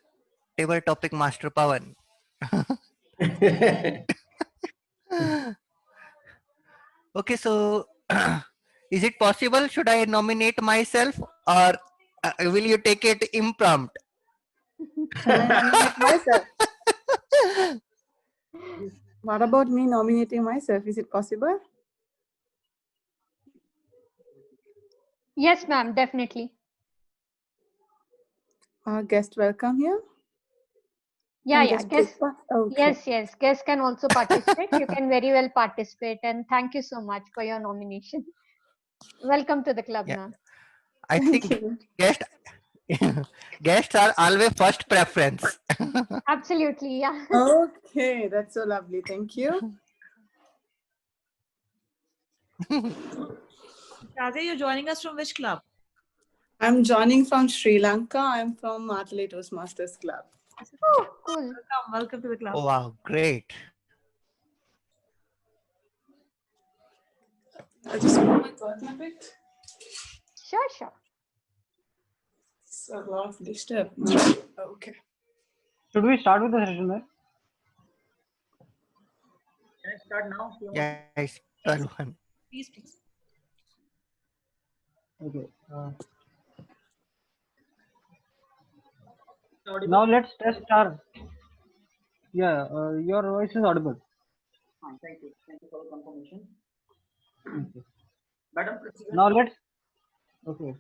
Table topic master Pawan. Okay, so is it possible? Should I nominate myself, or will you take it impromptu? Can I nominate myself? What about me nominating myself? Is it possible? Yes, ma'am, definitely. Guest welcome here. Yeah, Can yeah. guest Guests, take part? Okay. yes, yes. Guests can also participate. You can very well participate. And thank you so much for your nomination. Welcome to the club, Yeah, ma'am. I Thank think you. guests are always first preference. Absolutely, yeah. Okay, that's so lovely. Thank you. Shazia, you're joining us from which club? I'm joining from Sri Lanka. I'm from Mahatale Toastmasters Club. Oh, cool. Welcome to the club. Oh, wow, great. I'll just move my curtain a bit. Sure, sure. It's a lot of disturb. Okay. Should we start with the session, right? Can I start now? Yes, Tarun. Please, please. Okay. Now let's test our. Yeah, your voice is audible. Thank you. Thank you for the confirmation. Okay. Madam President, Now let's. Okay.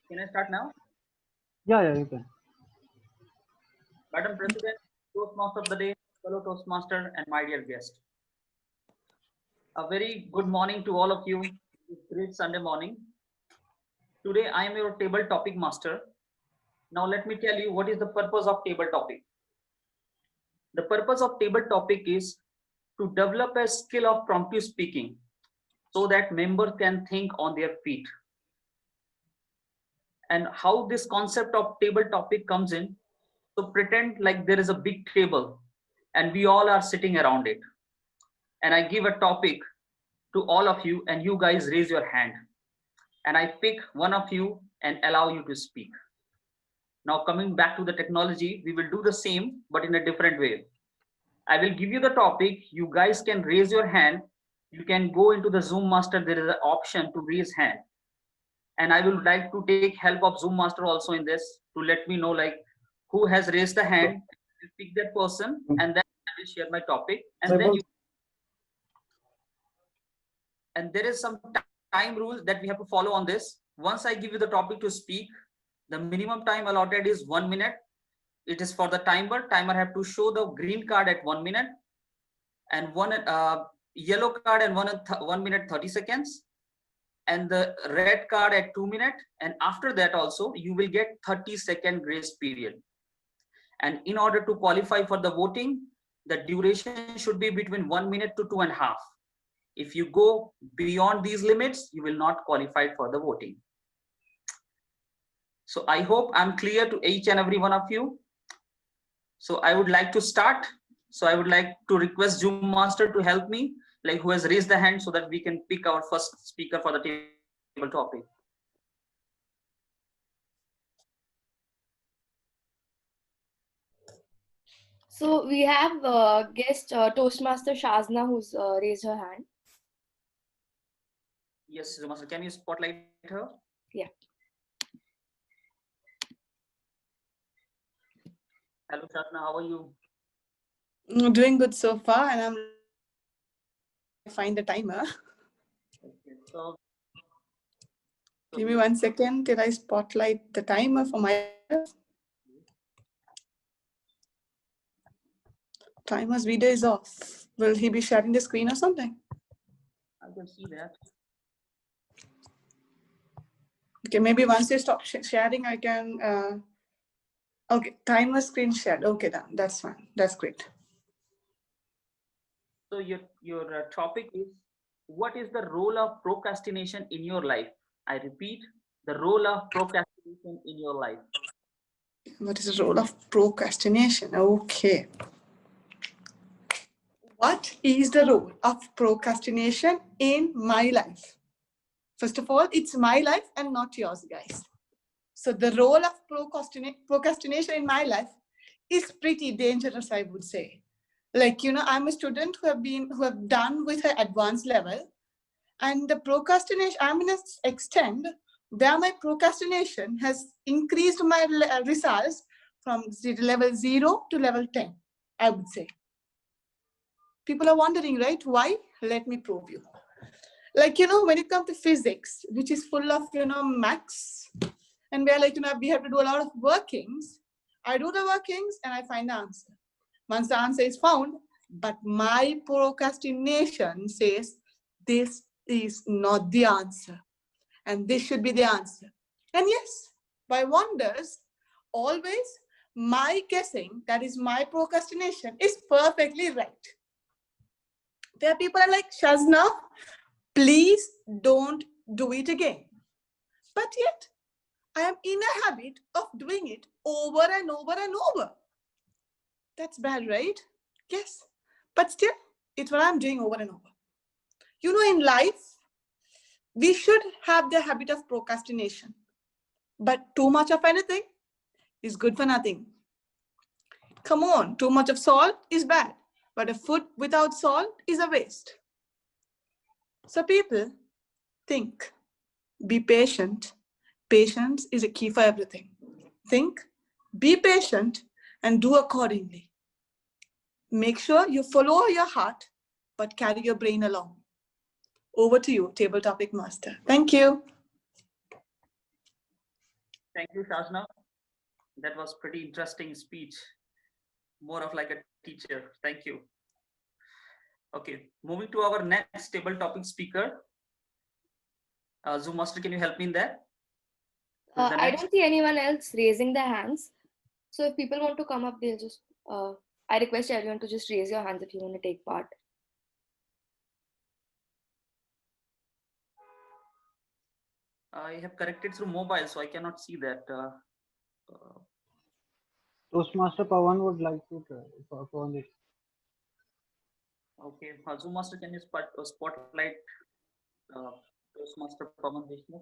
can I start now? Yeah, yeah, you can. Madam President, Toastmaster of the day, fellow Toastmaster, and my dear guest. A very good morning to all of you. This great Sunday morning. Today I am your table topic master. Now let me tell you what is the purpose of table topic. The purpose of table topic is to develop a skill of promptu speaking so that members can think on their feet. And how this concept of table topic comes in, so pretend like there is a big table and we all are sitting around it. And I give a topic to all of you and you guys raise your hand. And I pick one of you and allow you to speak. Now coming back to the technology, we will do the same, but in a different way. I will give you the topic. You guys can raise your hand. You can go into the Zoom Master. There is an option to raise hand. And I will like to take help of Zoom Master also in this to let me know like who has raised the hand. I'll pick that person and then I will share my topic. And then you. And there is some time rules that we have to follow on this. Once I give you the topic to speak, the minimum time allotted is 1 minute. It is for the timer. Timer have to show the green card at 1 minute and one yellow card and 1 minute 30 seconds and the red card at 2 minutes. And after that also you will get 30-second grace period. And in order to qualify for the voting, the duration should be between 1 minute to 2.5. If you go beyond these limits, you will not qualify for the voting. So I hope I'm clear to each and every one of you. So I would like to start. So I would like to request Zoom Master to help me, like who has raised the hand so that we can pick our first speaker for the table topic. So we have guest Toastmaster Shazna who's raised her hand. Yes, Zoom Master, can you spotlight her? Yeah. Hello, Shazna, how are you? Doing good so far, and I'm find the timer. Okay, so Give me 1 second till I spotlight the timer for myself. Timer's video is off. Will he be sharing the screen or something? I can see that. Okay, maybe once you stop sharing, I can. Okay, timer screen shared. Okay, that's fine. That's great. So your topic is, what is the role of procrastination in your life? I repeat, the role of procrastination in your life. What is the role of procrastination? Okay. What is the role of procrastination in my life? First of all, it's my life and not yours, guys. So the role of procrastination in my life is pretty dangerous, I would say. Like, you know, I'm a student who have done with an advanced level, and the procrastination, I'm in an extent where my procrastination has increased my results from level 0 to level 10, I would say. People are wondering, right? Why? Let me prove you. Like, you know, when it comes to physics, which is full of, you know, maths, and we're like, you know, we have to do a lot of workings. I do the workings and I find the answer. Once the answer is found, but my procrastination says this is not the answer and this should be the answer. And yes, by wonders, always my guessing, that is my procrastination, is perfectly right. There are people are like, Shazna, please don't do it again. But yet, I am in a habit of doing it over and over and over. That's bad, right? Yes. But still, it's what I'm doing over and over. You know, in life, we should have the habit of procrastination. But too much of anything is good for nothing. Come on, too much of salt is bad. But a food without salt is a waste. So people, think, be patient. Patience is a key for everything. Think, be patient, and do accordingly. Make sure you follow your heart, but carry your brain along. Over to you, Table Topic Master. Thank you. Thank you, Shazna. That was pretty interesting speech. More of like a teacher. Thank you. Okay, moving to our next table topic speaker. Zoom Master, can you help me in that? I don't see anyone else raising their hands. So if people want to come up, they'll just, I request everyone to just raise your hands if you want to take part. I have corrected through mobile, so I cannot see that. Toastmaster Pawan would like to try for this. Okay, Zoom Master, can you spotlight Toastmaster Pawan Deshmukh?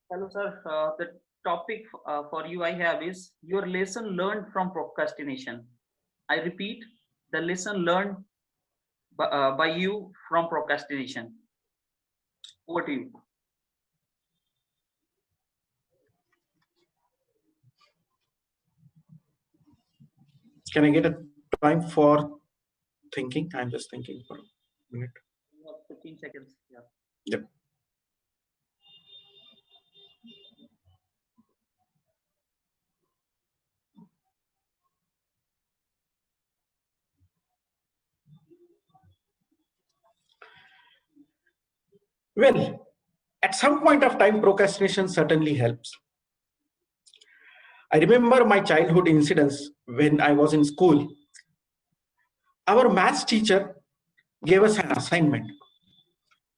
Hello, sir. The topic for you I have is your lesson learned from procrastination. I repeat, the lesson learned by you from procrastination. Over to you. Can I get a time for thinking? I'm just thinking for a minute. 15 seconds. Yeah. Yep. Well, at some point of time, procrastination certainly helps. I remember my childhood incidents when I was in school. Our maths teacher gave us an assignment,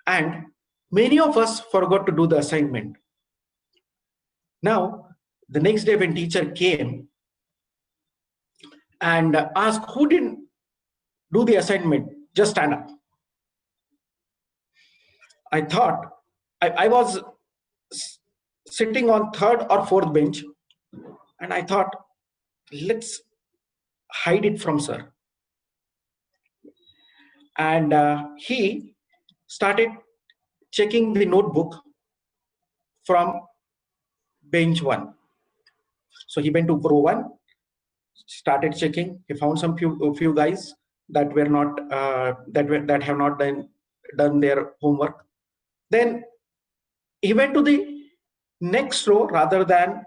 and many of us forgot to do the assignment. Now, the next day when teacher came and asked who didn't do the assignment, just stand up. I thought, I was sitting on third or fourth bench, and I thought, let's hide it from sir. And he started checking the notebook from bench 1. So he went to row 1, started checking. He found some few guys that were not that have not done their homework. Then he went to the next row rather than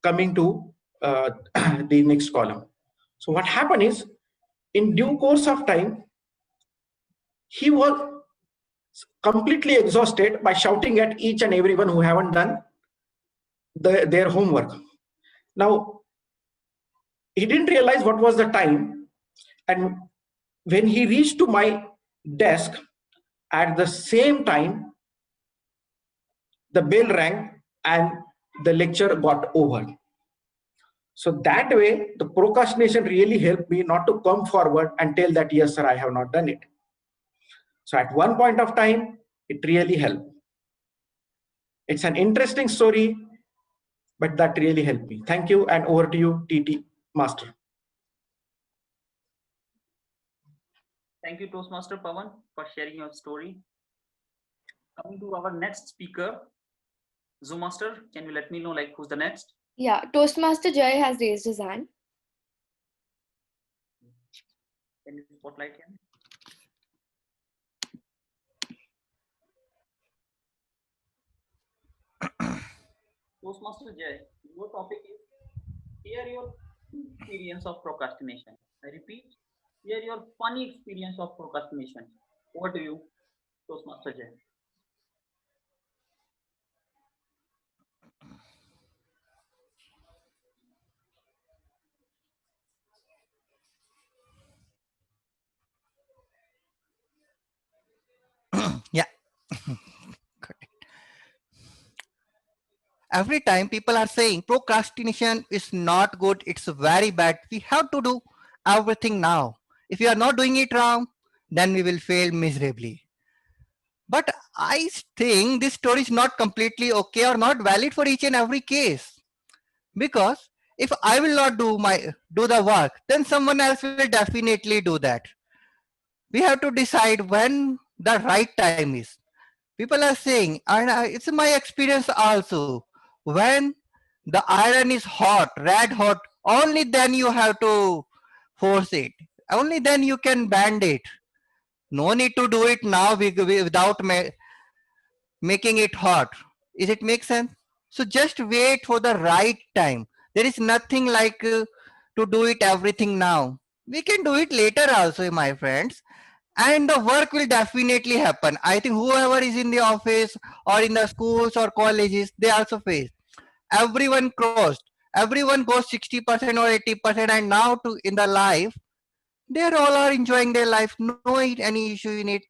coming to the next column. So what happened is, in due course of time, he was completely exhausted by shouting at each and everyone who haven't done their homework. Now, he didn't realize what was the time, and when he reached to my desk, at the same time, the bell rang and the lecture got over. So that way, the procrastination really helped me not to come forward and tell that, yes, sir, I have not done it. So at one point of time, it really helped. It's an interesting story, but that really helped me. Thank you, and over to you, TT Master. Thank you, Toastmaster Pawan, for sharing your story. Coming to our next speaker, Zoom Master, can you let me know like who's the next? Yeah, Toastmaster Jay has raised his hand. Can you spotlight him? Toastmaster Jay, your topic is share your experience of procrastination. I repeat, share your funny experience of procrastination. Over to you, Toastmaster Jay. Yeah. Every time people are saying procrastination is not good, it's very bad. We have to do everything now. If we are not doing it wrong, then we will fail miserably. But I think this story is not completely okay or not valid for each and every case. Because if I will not do the work, then someone else will definitely do that. We have to decide when the right time is. People are saying, and it's my experience also, when the iron is hot, red hot, only then you have to force it. Only then you can bend it. No need to do it now without making it hot. Is it make sense? So just wait for the right time. There is nothing like to do it everything now. We can do it later also, my friends, and the work will definitely happen. I think whoever is in the office or in the schools or colleges, they also face. Everyone crossed. Everyone goes 60% or 80%, and now to in the life, they all are enjoying their life. No any issue in it.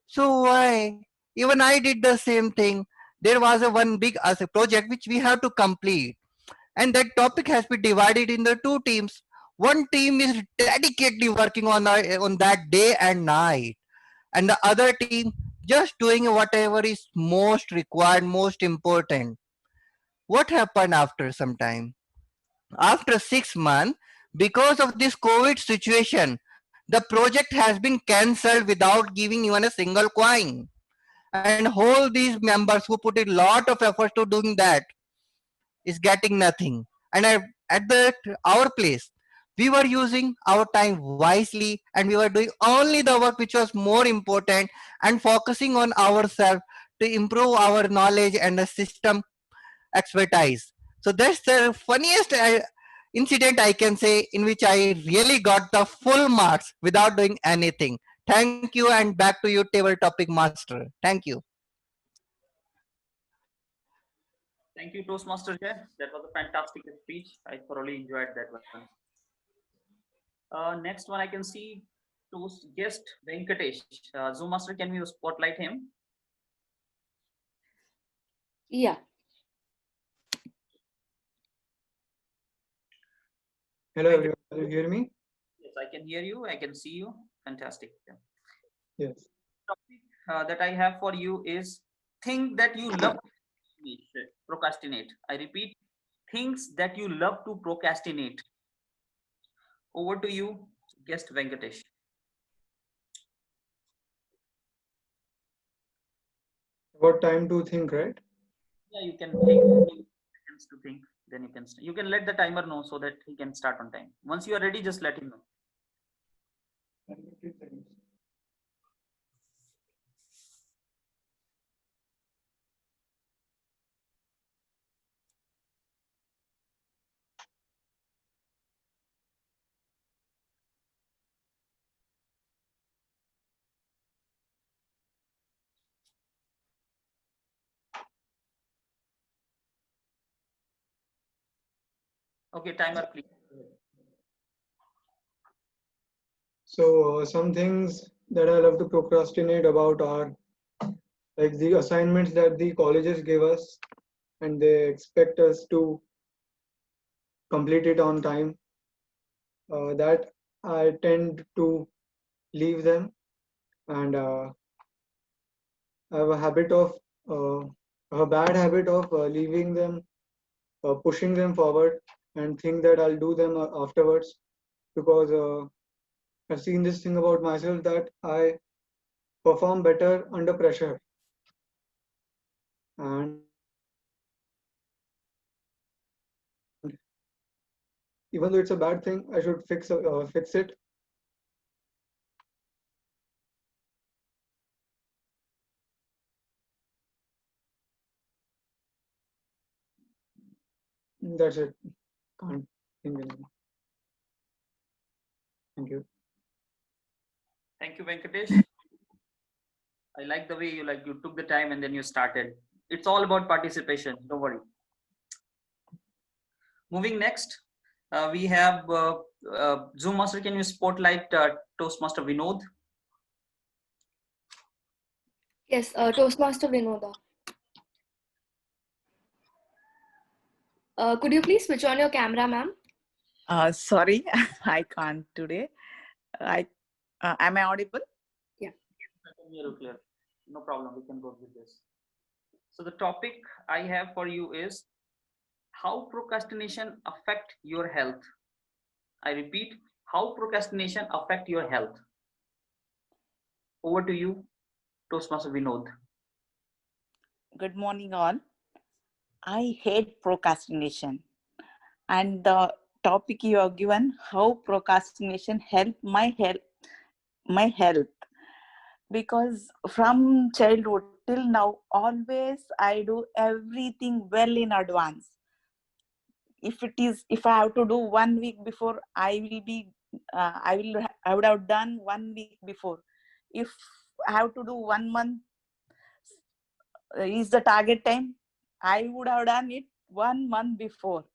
So why? Even I did the same thing. There was a one big as a project which we have to complete, and that topic has been divided in the two teams. One team is dedicatedly working on that day and night, and the other team just doing whatever is most required, most important. What happened after some time? After 6 months, because of this COVID situation, the project has been cancelled without giving even a single coin. And all these members who put a lot of effort to doing that is getting nothing. And at our place, we were using our time wisely, and we were doing only the work which was more important and focusing on ourselves to improve our knowledge and the system expertise. So that's the funniest incident I can say, in which I really got the full marks without doing anything. Thank you, and back to you, table topic master. Thank you. Thank you, Toastmaster Jay. That was a fantastic speech. I thoroughly enjoyed that one. Next one I can see Toast guest Venkatesh. Zoom Master, can you spotlight him? Yeah. Hello everyone, can you hear me? Yes, I can hear you. I can see you. Fantastic. Yes. Topic that I have for you is things that you love to procrastinate. I repeat, things that you love to procrastinate. Over to you, guest Venkatesh. About time to think, right? Yeah, you can take seconds to think. Then you can let the timer know so that he can start on time. Once you are ready, just let him know. Okay, timer, please. So some things that I love to procrastinate about are like the assignments that the colleges give us, and they expect us to complete it on time. That I tend to leave them, and I have a habit of a bad habit of leaving them, pushing them forward, and think that I'll do them afterwards, because I've seen this thing about myself that I perform better under pressure, and even though it's a bad thing, I should fix it. That's it. Can't think anymore. Thank you. Thank you, Venkatesh. I like the way you took the time and then you started. It's all about participation. Don't worry. Moving next, we have Zoom Master. Can you spotlight Toastmaster Vinod? Yes, Toastmaster Vinoda. Could you please switch on your camera, ma'am? Sorry, I can't today. Am I audible? Yeah. I can hear you clear. No problem. We can go with this. So the topic I have for you is how procrastination affect your health. I repeat, how procrastination affect your health. Over to you, Toastmaster Vinod. Good morning, all. I hate procrastination, and the topic you are given, how procrastination help my health, because from childhood till now, always I do everything well in advance. If I have to do 1 week before, I would have done 1 week before. If I have to do 1 month is the target time, I would have done it 1 month before.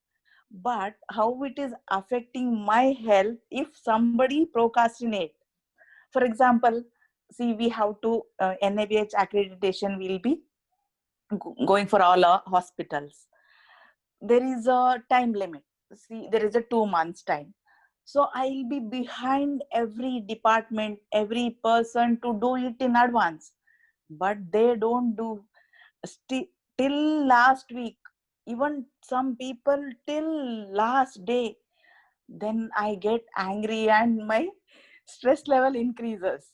But how it is affecting my health if somebody procrastinate? For example, see, we have to NABH accreditation will be going for all our hospitals. There is a time limit. See, there is a 2 months time. So I'll be behind every department, every person to do it in advance. But they don't do till last week. Even some people till last day. Then I get angry and my stress level increases.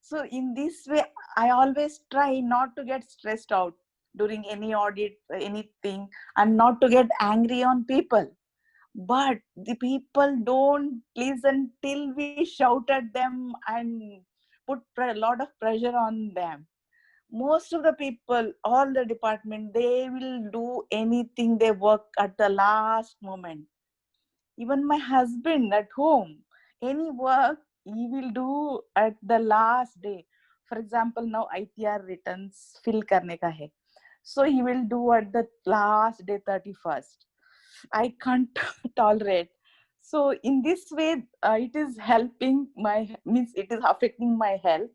So in this way, I always try not to get stressed out during any audit, anything, and not to get angry on people. But the people don't listen till we shout at them and put a lot of pressure on them. Most of the people, all the department, they will do anything, they work at the last moment. Even my husband at home, any work he will do at the last day. For example, now ITR returns fill karne ka hai, so he will do at the last day, 31st. I can't tolerate. So in this way, it is helping means it is affecting my health.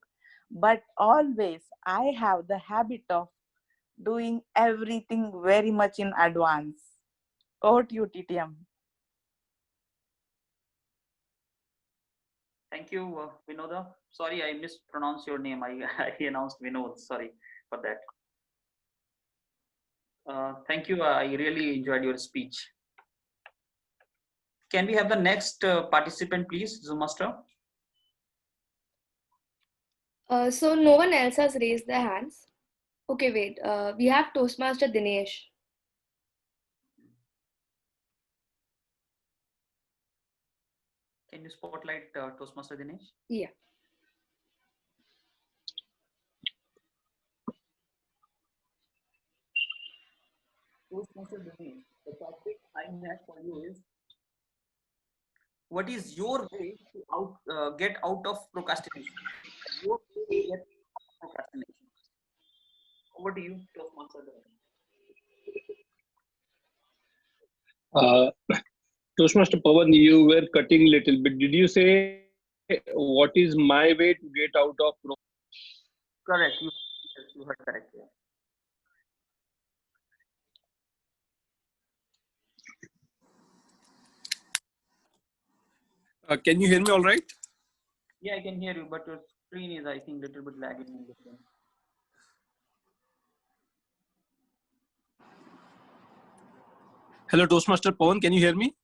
But always I have the habit of doing everything very much in advance. Over to you, TTM. Thank you, Vinoda. Sorry, I mispronounced your name. I announced Vinod. Sorry for that. Thank you. I really enjoyed your speech. Can we have the next participant, please, Zoom Master? So no one else has raised their hands. Okay, wait. We have Toastmaster Dinesh. Can you spotlight Toastmaster Dinesh? Yeah. Toastmaster Dinesh, the topic I have for you is, what is your way to get out of procrastination? Your way to get out of procrastination. Over to you, Toastmaster Dinesh. Toastmaster Pawan, you were cutting little bit. Did you say what is my way to get out of procrastination? Correct. You heard correct. Yeah. Can you hear me all right? Yeah, I can hear you, but your screen is, I think, little bit lagging in between. Hello, Toastmaster Pawan, can you hear me?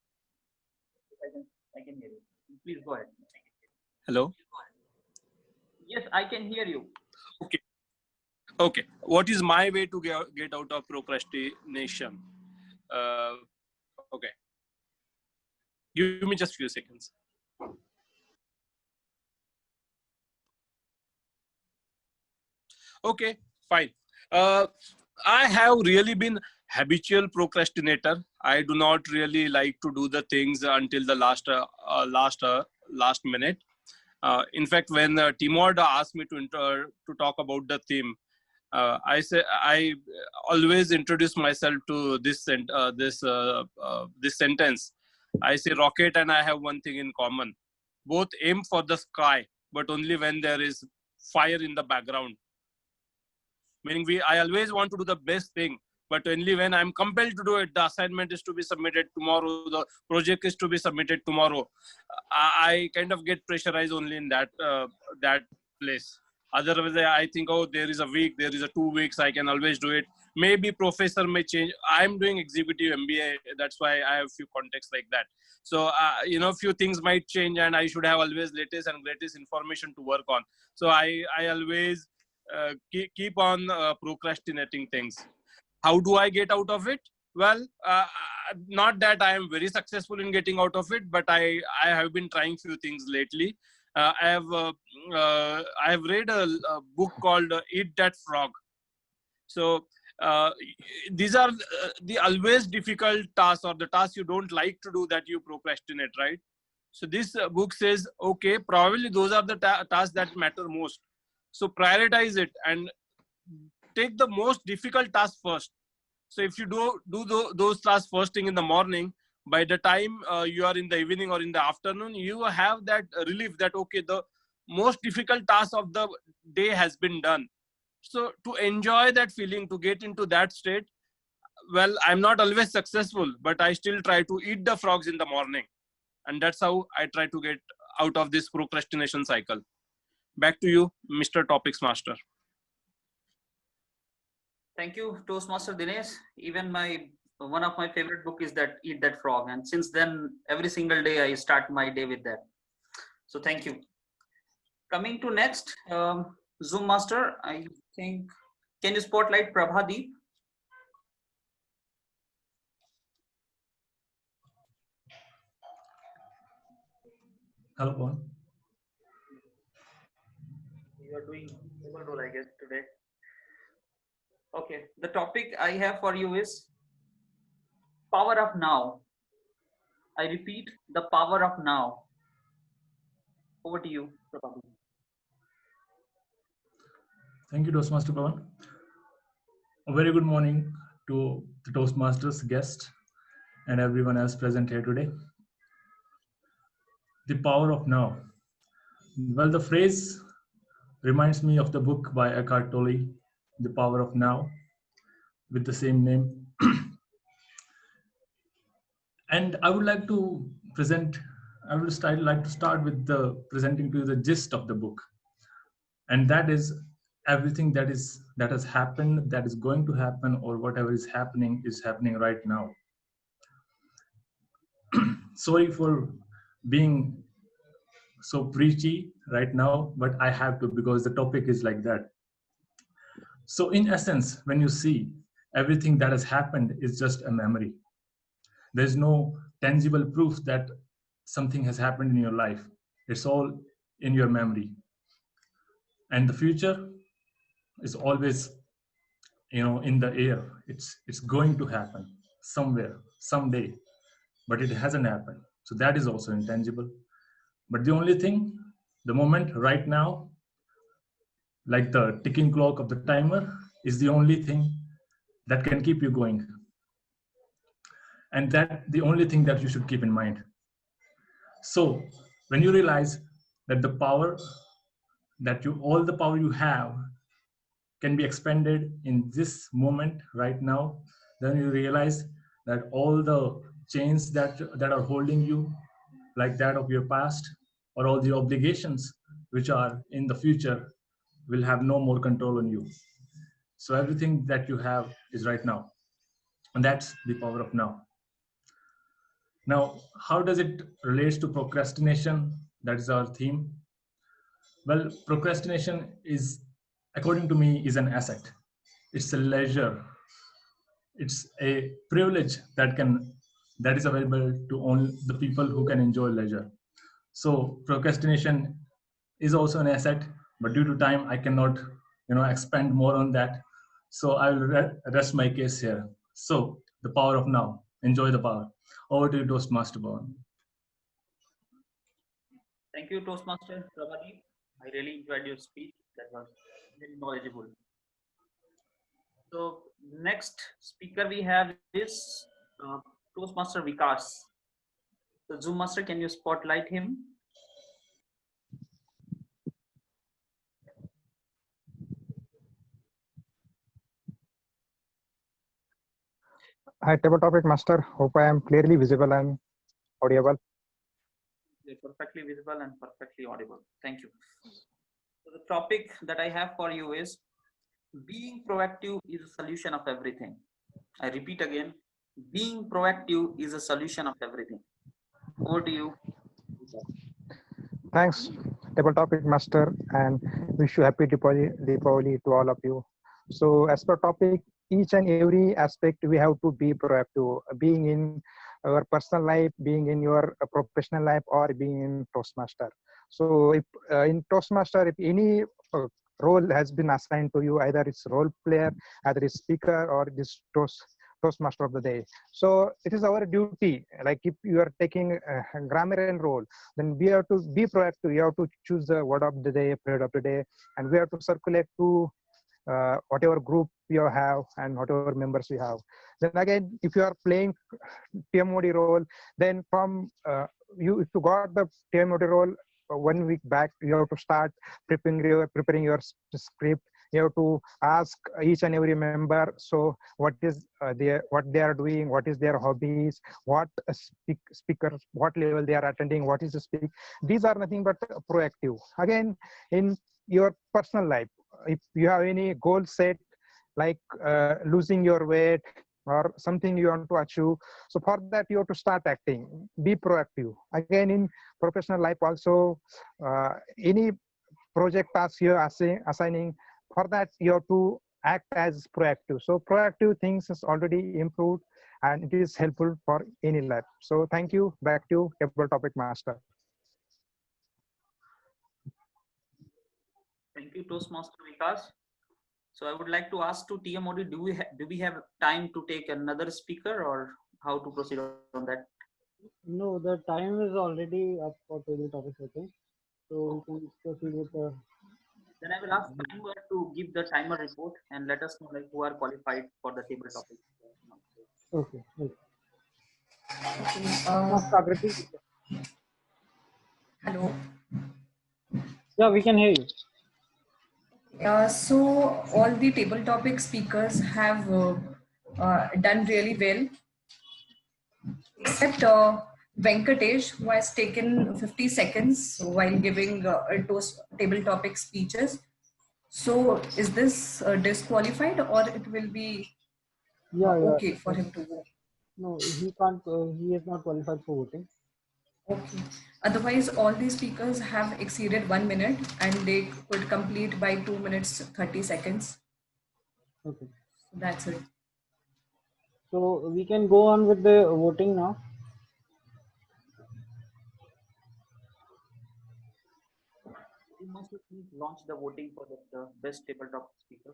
I can hear you. Please go ahead. Hello. Yes, I can hear you. Okay. Okay. What is my way to get out of procrastination? Okay. Give me just few seconds. Okay, fine. I have really been habitual procrastinator. I do not really like to do the things until the last minute. In fact, when Timord asked me to talk about the theme, I always introduce myself to this sentence. I say rocket and I have one thing in common. Both aim for the sky, but only when there is fire in the background. Meaning I always want to do the best thing, but only when I'm compelled to do it. The assignment is to be submitted tomorrow. The project is to be submitted tomorrow. I kind of get pressurized only in that place. Otherwise, I think, oh, there is a week, there is a 2 weeks, I can always do it. Maybe professor may change. I'm doing executive MBA. That's why I have few contexts like that. So, few things might change and I should have always latest and greatest information to work on. So I always keep on procrastinating things. How do I get out of it? Well, not that I am very successful in getting out of it, but I have been trying few things lately. I have read a book called Eat That Frog. So these are the always difficult tasks, or the tasks you don't like to do, that you procrastinate, right? So this book says, okay, probably those are the tasks that matter most. So prioritize it and take the most difficult task first. So if you do those tasks first thing in the morning, by the time you are in the evening or in the afternoon, you have that relief that, okay, the most difficult task of the day has been done. So to enjoy that feeling, to get into that state, well, I'm not always successful, but I still try to eat the frogs in the morning. And that's how I try to get out of this procrastination cycle. Back to you, Mr. Topics Master. Thank you, Toastmaster Dinesh. Even one of my favorite book is that Eat That Frog. And since then, every single day I start my day with that. So thank you. Coming to next, Zoom Master, I think, can you spotlight Prabhadeep? Hello, Pawan. You are doing double role, I guess, today. Okay, the topic I have for you is power of now. I repeat, the power of now. Over to you, Prabhadeep. Thank you, Toastmaster Pawan. A very good morning to the Toastmasters, guest, and everyone else present here today. The power of now. Well, the phrase reminds me of the book by Eckhart Tolle, The Power of Now, with the same name. And I would like to like to start with presenting to you the gist of the book. And that is everything that has happened, that is going to happen, or whatever is happening right now. Sorry for being so preachy right now, but I have to, because the topic is like that. So in essence, when you see everything that has happened is just a memory. There's no tangible proof that something has happened in your life. It's all in your memory. And the future is always, in the air. It's going to happen somewhere, someday, but it hasn't happened. So that is also intangible. But the only thing, the moment right now, like the ticking clock of the timer, is the only thing that can keep you going. And that the only thing that you should keep in mind. So when you realize that all the power you have can be expended in this moment right now, then you realize that all the chains that are holding you, like that of your past, or all the obligations which are in the future, will have no more control on you. So everything that you have is right now. And that's the power of now. Now, how does it relate to procrastination? That is our theme. Well, procrastination is, according to me, is an asset. It's a leisure. It's a privilege that is available to only the people who can enjoy leisure. So procrastination is also an asset, but due to time, I cannot, expand more on that. So I will rest my case here. So the power of now. Enjoy the power. Over to you, Toastmaster Bhavan. Thank you, Toastmaster Prabhadeep. I really enjoyed your speech. That was very knowledgeable. So next speaker we have is Toastmaster Vikas. So Zoom Master, can you spotlight him? Hi, Table Topic Master. Hope I am clearly visible and audible. You're perfectly visible and perfectly audible. Thank you. So the topic that I have for you is being proactive is a solution of everything. I repeat again, being proactive is a solution of everything. Over to you. Thanks, Table Topic Master, and wish you happy Deepavali to all of you. So as per topic, each and every aspect we have to be proactive, being in our personal life, being in your professional life, or being in Toastmaster. So if in Toastmaster, if any role has been assigned to you, either it's role player, either it's speaker, or this Toastmaster of the day. So it is our duty, like if you are taking a grammarian role, then we have to be proactive. You have to choose the word of the day, period of the day, and we have to circulate to whatever group you have and whatever members you have. Then again, if you are playing TMOD role, then from if you got the TMOD role 1 week back, you have to start preparing your script. You have to ask each and every member, so what they are doing, what is their hobbies, what speakers, what level they are attending, what is the speak. These are nothing but proactive. Again, in your personal life, if you have any goal set, like losing your weight or something you want to achieve, so for that you have to start acting, be proactive. Again, in professional life also, any project task you are assigning, for that you have to act as proactive. So proactive things is already improved and it is helpful for any life. So thank you. Back to Table Topic Master. Thank you, Toastmaster Vikas. So I would like to ask to TMOD, do we have time to take another speaker, or how to proceed on that? No, the time is already up for table topics, I think. So we can proceed with the. Then I will ask timer to give the timer report and let us know who are qualified for the table topic. Okay. Hello. Yeah, we can hear you. So all the table topic speakers have done really well, except Venkatesh, who has taken 50 seconds while giving table topic speeches. So is this disqualified, or it will be okay for him to go? No, he can't. He is not qualified for voting. Okay. Otherwise, all these speakers have exceeded 1 minute and they could complete by 2 minutes 30 seconds. Okay. So that's it. So we can go on with the voting now. You must please launch the voting for the best table topic speaker.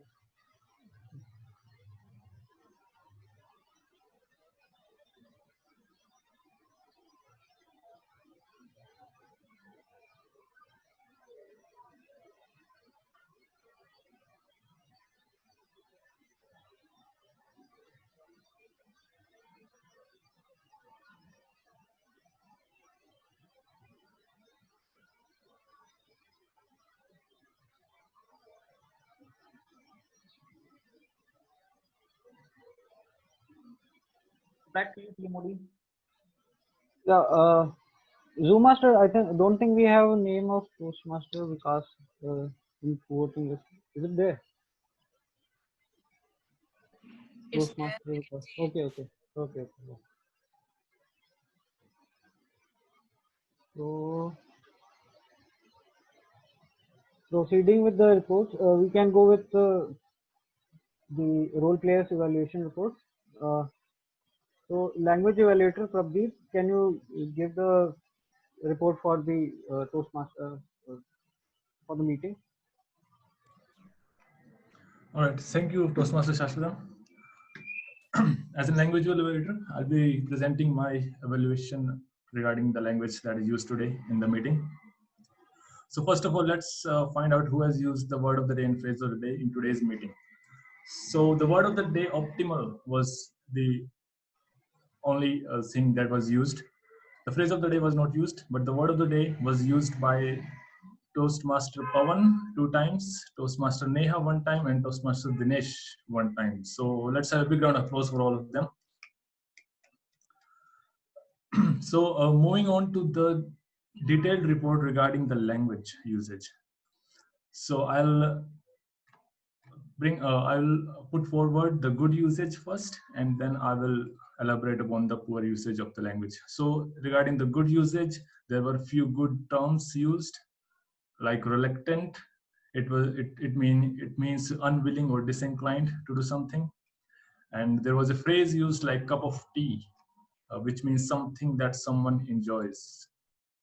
Back to you, TMOD. Yeah. Zoom Master, don't think we have a name of Toastmaster Vikas in voting list. Is it there? It's Toastmaster Vikas. Okay. So, proceeding with the reports, we can go with the role players evaluation reports. So, language evaluator Prabdeep, can you give the report for the Toastmaster for the meeting? All right, thank you, Toastmaster Shashwatam. As a language evaluator, I'll be presenting my evaluation regarding the language that is used today in the meeting. So first of all, let's find out who has used the word of the day and phrase of the day in today's meeting. So the word of the day, optimal, was the only thing that was used. The phrase of the day was not used, but the word of the day was used by Toastmaster Pavan 2 times, Toastmaster Neha 1 time, and Toastmaster Dinesh 1 time. So let's have a big round of applause for all of them. So moving on to the detailed report regarding the language usage. So I'll put forward the good usage first, and then I will elaborate upon the poor usage of the language. So regarding the good usage, there were a few good terms used, like reluctant. It means unwilling or disinclined to do something. And there was a phrase used like cup of tea, which means something that someone enjoys.